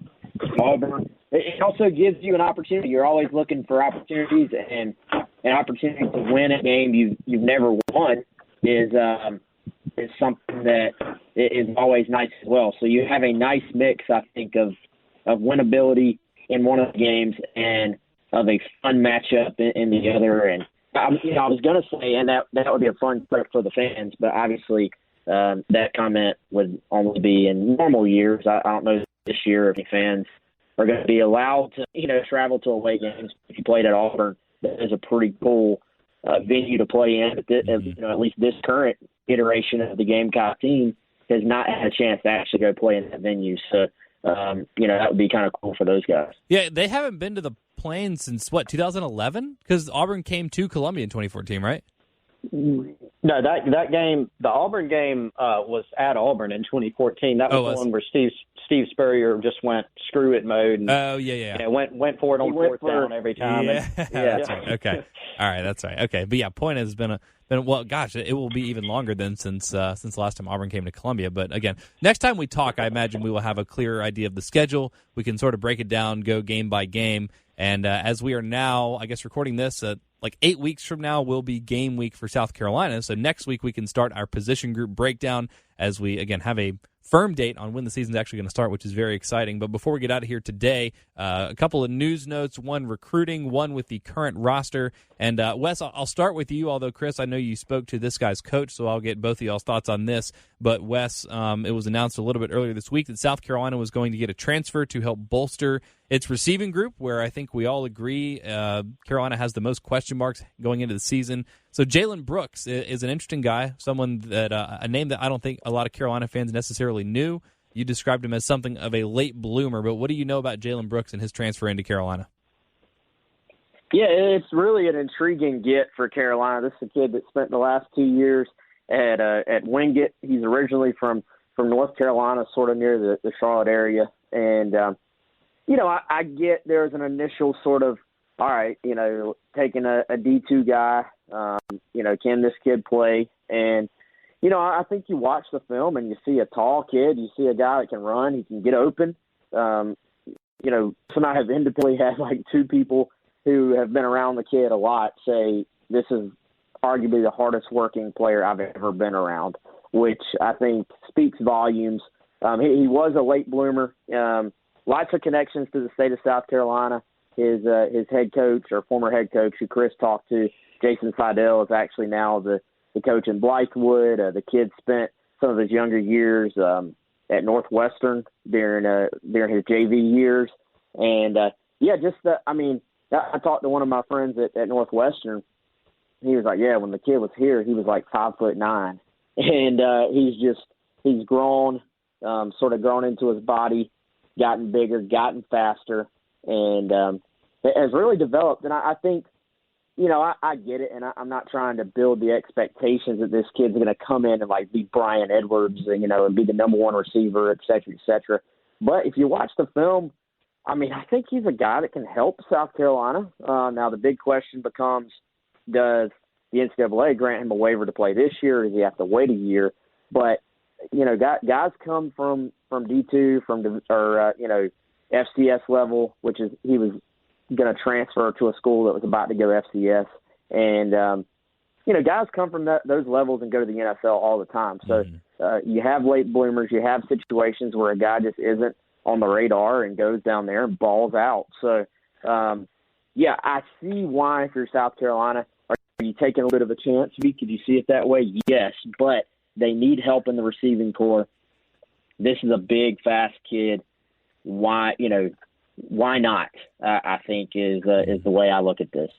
Auburn. It also gives you an opportunity. You're always looking for opportunities, and an opportunity to win a game you've never won is something that is always nice as well. So you have a nice mix, I think, of winnability in one of the games and of a fun matchup in the other. And I was going to say, and that would be a fun trip for the fans, but obviously that comment would only be in normal years. I don't know this year if any fans are going to be allowed to, travel to away games. If you played at Auburn, that is a pretty cool venue to play in. At least this current iteration of the Gamecock team, has not had a chance to actually go play in that venue. So, that would be kind of cool for those guys. Yeah, they haven't been to the Plains since, 2011? Because Auburn came to Columbia in 2014, right? No, that game, the Auburn game, was at Auburn in 2014. That was the one where Steve Spurrier just went screw it mode. And, went for it on fourth down every time. Yeah, that's right. Okay, all right, that's right. Okay, but yeah, point has been well, gosh, it will be even longer than since last time Auburn came to Columbia. But again, next time we talk, I imagine we will have a clearer idea of the schedule. We can sort of break it down, go game by game. And as we are now, I guess, recording this, like 8 weeks from now will be game week for South Carolina. So next week we can start our position group breakdown as we, again, have a firm date on when the season's actually going to start, which is very exciting. But before we get out of here today, a couple of news notes, one recruiting, one with the current roster. And Wes, I'll start with you, although, Chris, I know you spoke to this guy's coach, so I'll get both of y'all's thoughts on this. But, Wes, it was announced a little bit earlier this week that South Carolina was going to get a transfer to help bolster its receiving group, where I think we all agree Carolina has the most question marks going into the season. So Jalen Brooks is an interesting guy, someone that a name that I don't think a lot of Carolina fans necessarily knew. You described him as something of a late bloomer, but what do you know about Jalen Brooks and his transfer into Carolina? Yeah, it's really an intriguing get for Carolina. This is a kid that spent the last 2 years at Wingate. He's originally from North Carolina, sort of near the Charlotte area. And, I get there's an initial sort of, all right, taking a D2 guy, can this kid play? And, I think you watch the film and you see a tall kid, you see a guy that can run, he can get open. So I have independently had like two people who have been around the kid a lot say this is arguably the hardest working player I've ever been around, which I think speaks volumes. He was a late bloomer. Lots of connections to the state of South Carolina. His head coach or former head coach who Chris talked to, Jason Fidel, is actually now the coach in Blythewood. The kid spent some of his younger years at Northwestern during his JV years. And, I talked to one of my friends at Northwestern. He was like, yeah, when the kid was here, he was like 5'9", and he's grown, sort of grown into his body, gotten bigger, gotten faster, and has really developed. And I think, I get it, and I'm not trying to build the expectations that this kid's going to come in and like be Brian Edwards, and be the number one receiver, et cetera, et cetera. But if you watch the film, I think he's a guy that can help South Carolina. Now the big question becomes, does the NCAA grant him a waiver to play this year, or does he have to wait a year? But, guys come from D2, FCS level, which is he was going to transfer to a school that was about to go FCS. And, guys come from those levels and go to the NFL all the time. So you have late bloomers. You have situations where a guy just isn't on the radar and goes down there and balls out. So, I see why if you're South Carolina, are you taking a bit of a chance? Could you see it that way? Yes, but they need help in the receiving corps. This is a big, fast kid. Why not? I think is the way I look at this.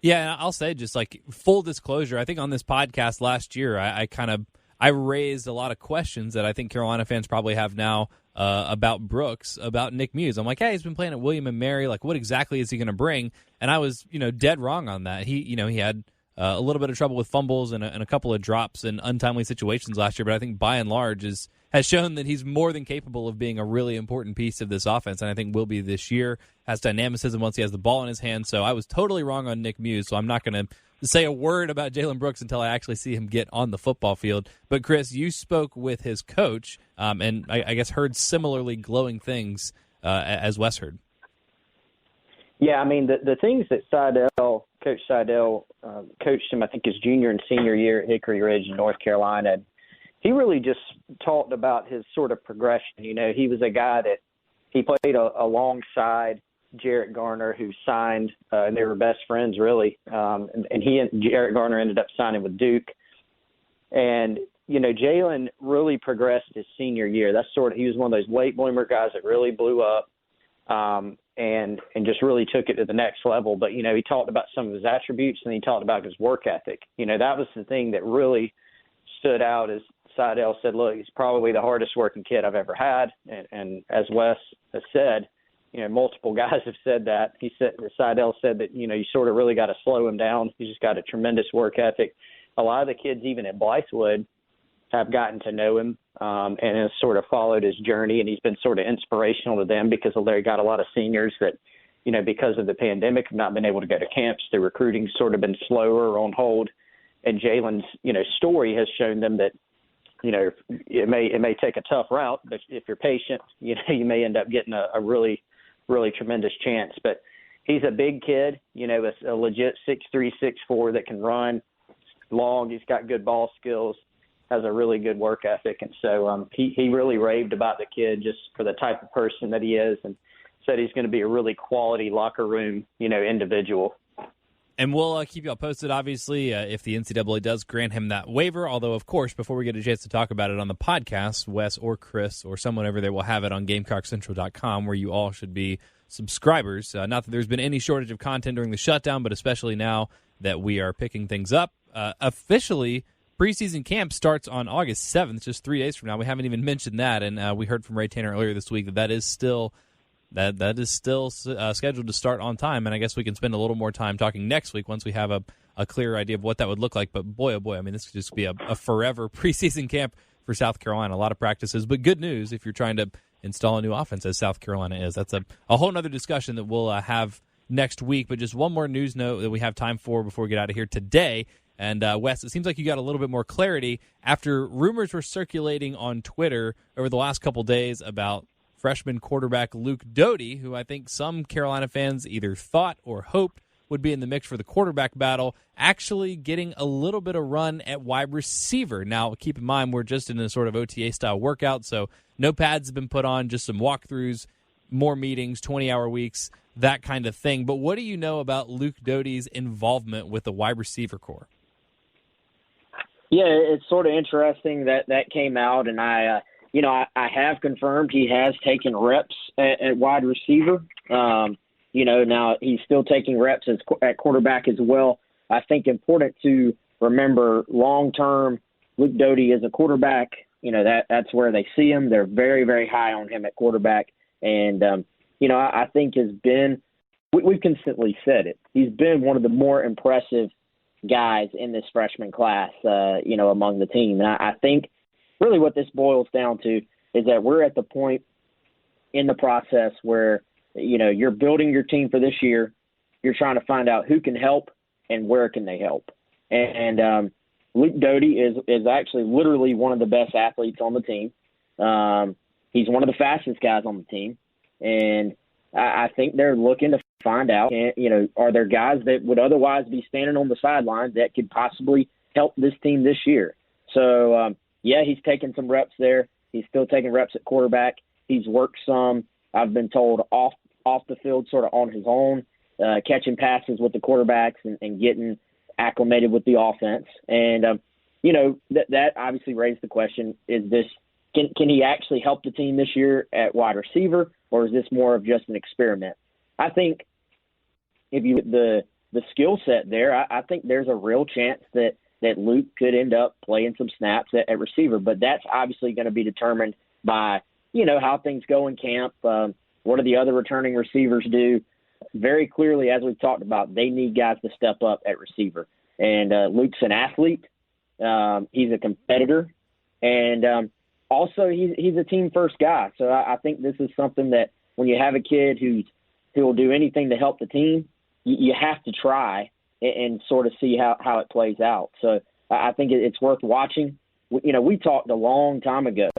Yeah, I'll say, just like full disclosure, I think on this podcast last year, I raised a lot of questions that I think Carolina fans probably have now about Brooks, about Nick Muse. I'm like, hey, he's been playing at William and Mary. Like, what exactly is he going to bring? And I was, dead wrong on that. He had a little bit of trouble with fumbles and a couple of drops in untimely situations last year, but I think by and large has shown that he's more than capable of being a really important piece of this offense, and I think will be this year. Has dynamicism once he has the ball in his hand. So I was totally wrong on Nick Muse, so I'm not going to say a word about Jalen Brooks until I actually see him get on the football field. But, Chris, you spoke with his coach and I guess heard similarly glowing things as Wes heard. Yeah, the things that Coach Seidel coached him, I think, his junior and senior year at Hickory Ridge in North Carolina, he really just talked about his sort of progression. He was a guy that he played alongside Jarrett Garner, who signed, and they were best friends, really. And he and Jarrett Garner ended up signing with Duke. And, Jalen really progressed his senior year. He was one of those late bloomer guys that really blew up and just really took it to the next level. But, he talked about some of his attributes, and he talked about his work ethic. That was the thing that really stood out as Seidel said, look, he's probably the hardest working kid I've ever had. And as Wes has said, multiple guys have said that. Seidel said that, you sort of really got to slow him down. He's just got a tremendous work ethic. A lot of the kids, even at Blythewood, have gotten to know him and has sort of followed his journey. And he's been sort of inspirational to them because they got a lot of seniors that, because of the pandemic, have not been able to go to camps. The recruiting's sort of been slower or on hold. And Jalen's, story has shown them that, it may take a tough route, but if you're patient, you may end up getting a really, really tremendous chance. But he's a big kid, a legit 6'3", 6'4" that can run long. He's got good ball skills, has a really good work ethic. And so he really raved about the kid just for the type of person that he is, and said he's going to be a really quality locker room, individual. And we'll keep you all posted, obviously, if the NCAA does grant him that waiver. Although, of course, before we get a chance to talk about it on the podcast, Wes or Chris or someone over there will have it on GamecockCentral.com, where you all should be subscribers. Not that there's been any shortage of content during the shutdown, but especially now that we are picking things up. Officially, preseason camp starts on August 7th, just 3 days from now. We haven't even mentioned that, and we heard from Ray Tanner earlier this week that is still scheduled to start on time, and I guess we can spend a little more time talking next week once we have a clearer idea of what that would look like. But boy, oh boy, I mean, this could just be a forever preseason camp for South Carolina. A lot of practices, but good news if you're trying to install a new offense, as South Carolina is. That's a whole other discussion that we'll have next week. But just one more news note that we have time for before we get out of here today. And Wes, it seems like you got a little bit more clarity after rumors were circulating on Twitter over the last couple days about freshman quarterback Luke Doty, who I think some Carolina fans either thought or hoped would be in the mix for the quarterback battle, actually getting a little bit of run at wide receiver. Now, keep in mind, we're just in a sort of OTA-style workout, so no pads have been put on, just some walkthroughs, more meetings, 20-hour weeks, that kind of thing. But what do you know about Luke Doty's involvement with the wide receiver corps? Yeah, it's sort of interesting that came out, and I have confirmed he has taken reps at wide receiver. Now he's still taking reps at quarterback as well. I think important to remember long-term, Luke Doty is a quarterback. That's where they see him. They're very, very high on him at quarterback. And, I think has been, we've consistently said it, he's been one of the more impressive guys in this freshman class, among the team. And I think really what this boils down to is that we're at the point in the process where, you're building your team for this year. You're trying to find out who can help and where can they help. And Luke Doty is actually literally one of the best athletes on the team. He's one of the fastest guys on the team. And I think they're looking to find out, are there guys that would otherwise be standing on the sidelines that could possibly help this team this year? So, he's taking some reps there. He's still taking reps at quarterback. He's worked some, I've been told, off the field, sort of on his own, catching passes with the quarterbacks and getting acclimated with the offense. And, that obviously raised the question, is this, can he actually help the team this year at wide receiver, or is this more of just an experiment? I think if you the skill set there, I think there's a real chance that Luke could end up playing some snaps at receiver, but that's obviously going to be determined by, how things go in camp. What do the other returning receivers do? Very clearly, as we've talked about, they need guys to step up at receiver. And Luke's an athlete. He's a competitor. And also he's a team-first guy. So I think this is something that when you have a kid who will do anything to help the team, you have to try and sort of see how it plays out. So I think it's worth watching. We talked a long time ago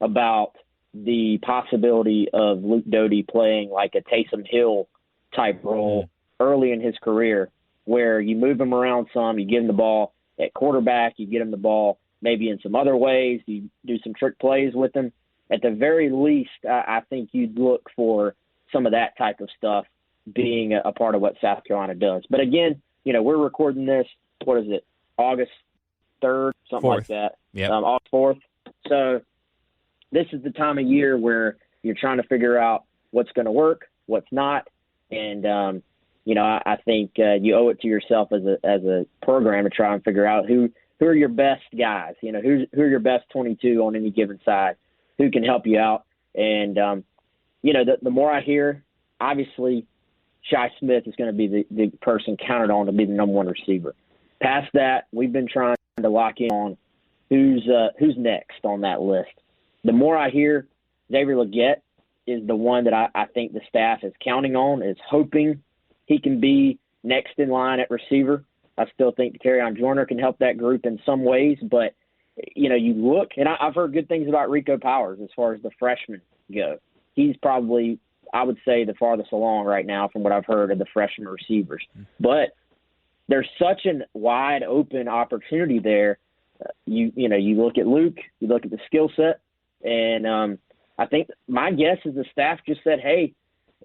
about the possibility of Luke Doty playing like a Taysom Hill type role early in his career, where you move him around some, you give him the ball at quarterback, you get him the ball maybe in some other ways, you do some trick plays with him. At the very least, I think you'd look for some of that type of stuff being a part of what South Carolina does. But again, we're recording this, what is it, August 3rd, something 4th. Like that. Yep. August 4th. So this is the time of year where you're trying to figure out what's going to work, what's not. And, I think you owe it to yourself as a program to try and figure out who who are your best guys? You know, who are your best 22 on any given side? Who can help you out? And, you know, the more I hear, obviously, Shi Smith is going to be the person counted on to be the number one receiver. Past that, we've been trying to lock in on who's next on that list. The more I hear, Xavier Legette is the one that I think the staff is counting on, is hoping he can be next in line at receiver. I still think Kerryon Joyner can help that group in some ways, but, you know, you look, and I've heard good things about Rico Powers as far as the freshmen go. He's probably, I would say, the farthest along right now from what I've heard of the freshman receivers. But there's such a wide open opportunity there. You look at Luke, you look at the skill set, and I think my guess is the staff just said, hey,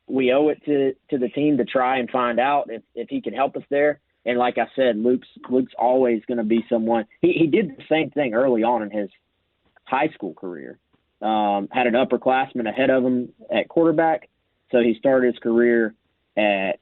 we owe it to the team to try and find out if he can help us there. And like I said, Luke's always going to be someone. He did the same thing early on in his high school career. Had an upperclassman ahead of him at quarterback, so he started his career at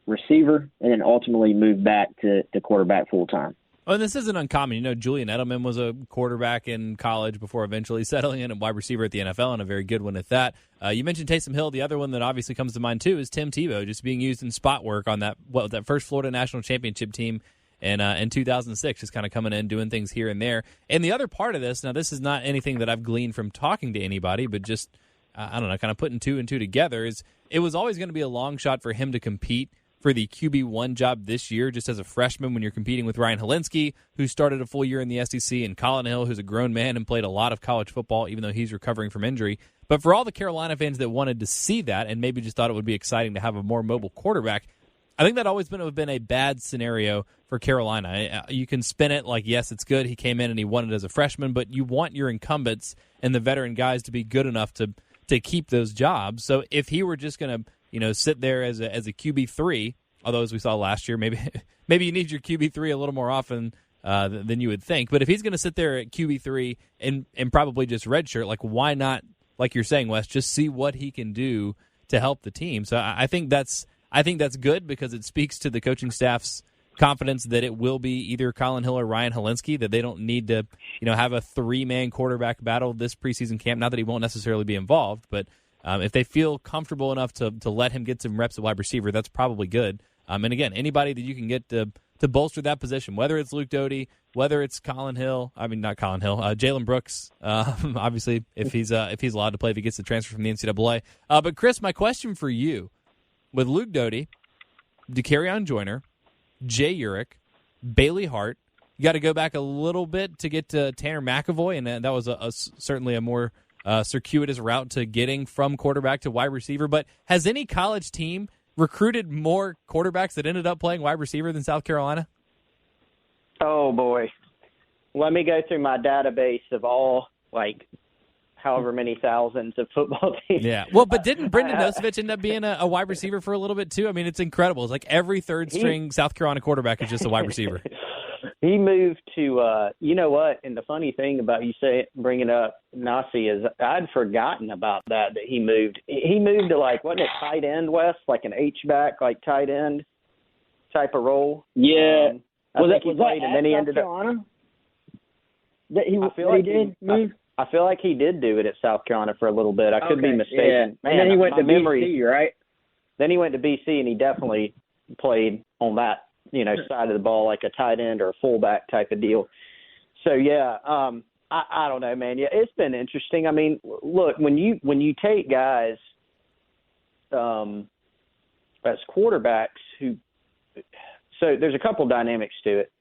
receiver and then ultimately moved back to quarterback full time. Oh, and this isn't uncommon. You know, Julian Edelman was a quarterback in college before eventually settling in at wide receiver at the NFL, and a very good one at that. You mentioned Taysom Hill. The other one that obviously comes to mind, too, is Tim Tebow, just being used in spot work on that first Florida National Championship team in 2006, just kind of coming in, doing things here and there. And the other part of this, now this is not anything that I've gleaned from talking to anybody, but just, I don't know, kind of putting two and two together, is it was always going to be a long shot for him to compete for the QB1 job this year, just as a freshman, when you're competing with Ryan Helinski, who started a full year in the SEC, and Colin Hill, who's a grown man and played a lot of college football, even though he's recovering from injury. But for all the Carolina fans that wanted to see that and maybe just thought it would be exciting to have a more mobile quarterback, I think that always would have been a bad scenario for Carolina. You can spin it like, yes, it's good. He came in and he won it as a freshman, but you want your incumbents and the veteran guys to be good enough to keep those jobs. So if he were just going to, sit there as a QB3, although as we saw last year, maybe you need your QB3 a little more often than you would think. But if he's going to sit there at QB3 and probably just redshirt, like, why not, like you're saying, Wes, just see what he can do to help the team? So I think that's good, because it speaks to the coaching staff's confidence that it will be either Colin Hill or Ryan Helinski, that they don't need to have a three-man quarterback battle this preseason camp. Not that he won't necessarily be involved, but if they feel comfortable enough to let him get some reps at wide receiver, that's probably good. And again, anybody that you can get to bolster that position, whether it's Luke Doty, whether it's Jalen Brooks, obviously, if he's allowed to play, if he gets the transfer from the NCAA. But Chris, my question for you, with Luke Doty, Kerryon Joyner, Jay Urich, Bailey Hart, you got to go back a little bit to get to Tanner McAvoy, and that was certainly a more circuitous route to getting from quarterback to wide receiver. But has any college team recruited more quarterbacks that ended up playing wide receiver than South Carolina? Oh, boy. Let me go through my database of all, however many thousands of football teams. Yeah. Well, but didn't Brendan Nosovich end up being a wide receiver for a little bit, too? I mean, it's incredible. It's like every third-string South Carolina quarterback is just a wide receiver. He moved to, you know what, and the funny thing about bringing up Nasi is I'd forgotten about that he moved. He moved to, wasn't it tight end, Wes? Like an H-back, tight end type of role? Yeah. I think he played, and then he ended up. I feel like he did do it at South Carolina for a little bit. I could be mistaken. Yeah. Man, and then he went to BC, right? Then he went to BC, and he definitely played on that side of the ball, like a tight end or a fullback type of deal. So, yeah, I don't know, man. Yeah, it's been interesting. I mean, look, when you take guys as quarterbacks so there's a couple dynamics to it.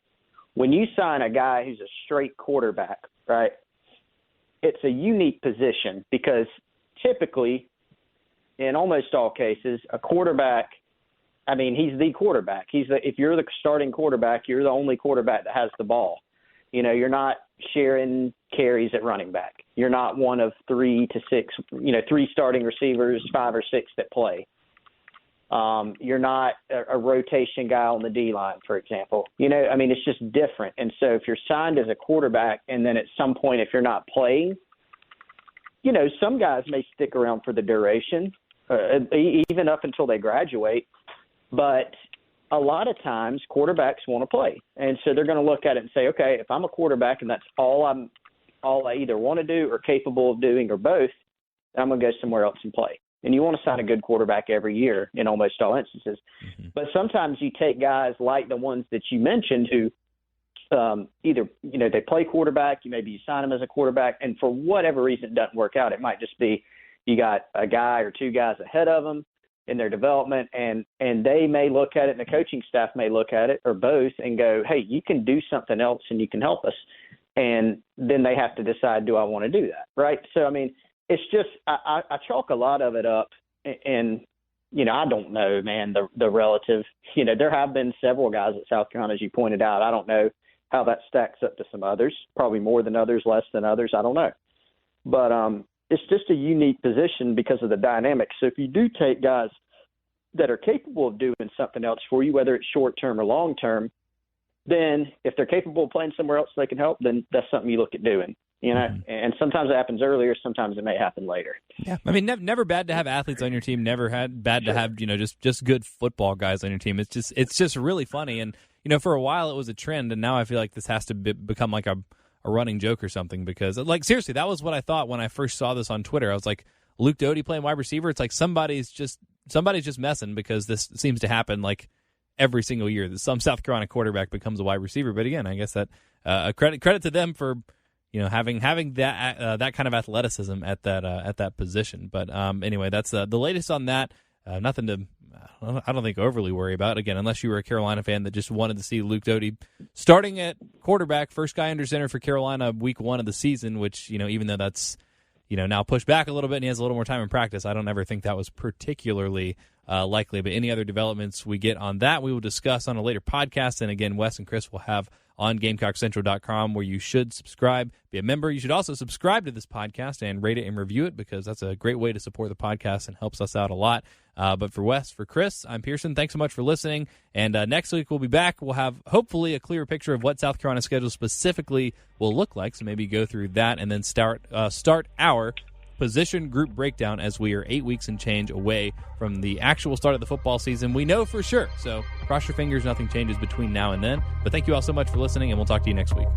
When you sign a guy who's a straight quarterback, right, it's a unique position because typically, in almost all cases, a quarterback – I mean, he's the quarterback. If you're the starting quarterback, you're the only quarterback that has the ball. You're not sharing carries at running back. You're not one of 3 to 6, 3 starting receivers, 5 or 6 that play. You're not a rotation guy on the D-line, for example. It's just different. And so if you're signed as a quarterback and then at some point if you're not playing, some guys may stick around for the duration, even up until they graduate. But a lot of times quarterbacks want to play. And so they're going to look at it and say, okay, if I'm a quarterback and that's all I either want to do or capable of doing or both, I'm going to go somewhere else and play. And you want to sign a good quarterback every year in almost all instances. Mm-hmm. But sometimes you take guys like the ones that you mentioned who either, they play quarterback, maybe you sign them as a quarterback, and for whatever reason it doesn't work out. It might just be you got a guy or two guys ahead of them in their development, and they may look at it, and the coaching staff may look at it, or both, and go, hey, you can do something else and you can help us. And then they have to decide, do I want to do that, right? So, I mean, it's just I chalk a lot of it up, and I don't know, man, the relative. There have been several guys at South Carolina, as you pointed out. I don't know how that stacks up to some others, probably more than others, less than others. I don't know. But it's just a unique position because of the dynamics. So if you do take guys that are capable of doing something else for you, whether it's short-term or long-term, then if they're capable of playing somewhere else they can help, then that's something you look at doing. Mm-hmm. And sometimes it happens earlier, sometimes it may happen later. Yeah, I mean, never bad to have athletes on your team. Never bad to have just good football guys on your team. It's just really funny, and for a while it was a trend, and now I feel like this has to become like a running joke or something, because like seriously, that was what I thought when I first saw this on Twitter. I was like, Luke Doty playing wide receiver. It's like somebody's just messing, because this seems to happen like every single year that some South Carolina quarterback becomes a wide receiver. But again, I guess that a credit to them for having that kind of athleticism at that position. But anyway, that's the latest on that. Nothing to I don't think overly worry about. Again, unless you were a Carolina fan that just wanted to see Luke Doty starting at quarterback, first guy under center for Carolina week 1 of the season, which even though that's now pushed back a little bit and he has a little more time in practice, I don't ever think that was particularly likely. But any other developments we get on that, we will discuss on a later podcast. And again, Wes and Chris will have on GamecockCentral.com, where you should subscribe, be a member. You should also subscribe to this podcast and rate it and review it, because that's a great way to support the podcast and helps us out a lot. But for Wes, for Chris, I'm Pearson. Thanks so much for listening. And next week we'll be back. We'll have hopefully a clearer picture of what South Carolina's schedule specifically will look like. So maybe go through that and then start our position group breakdown, as we are 8 weeks and change away from the actual start of the football season. We know for sure. So cross your fingers, nothing changes between now and then. But thank you all so much for listening, and we'll talk to you next week.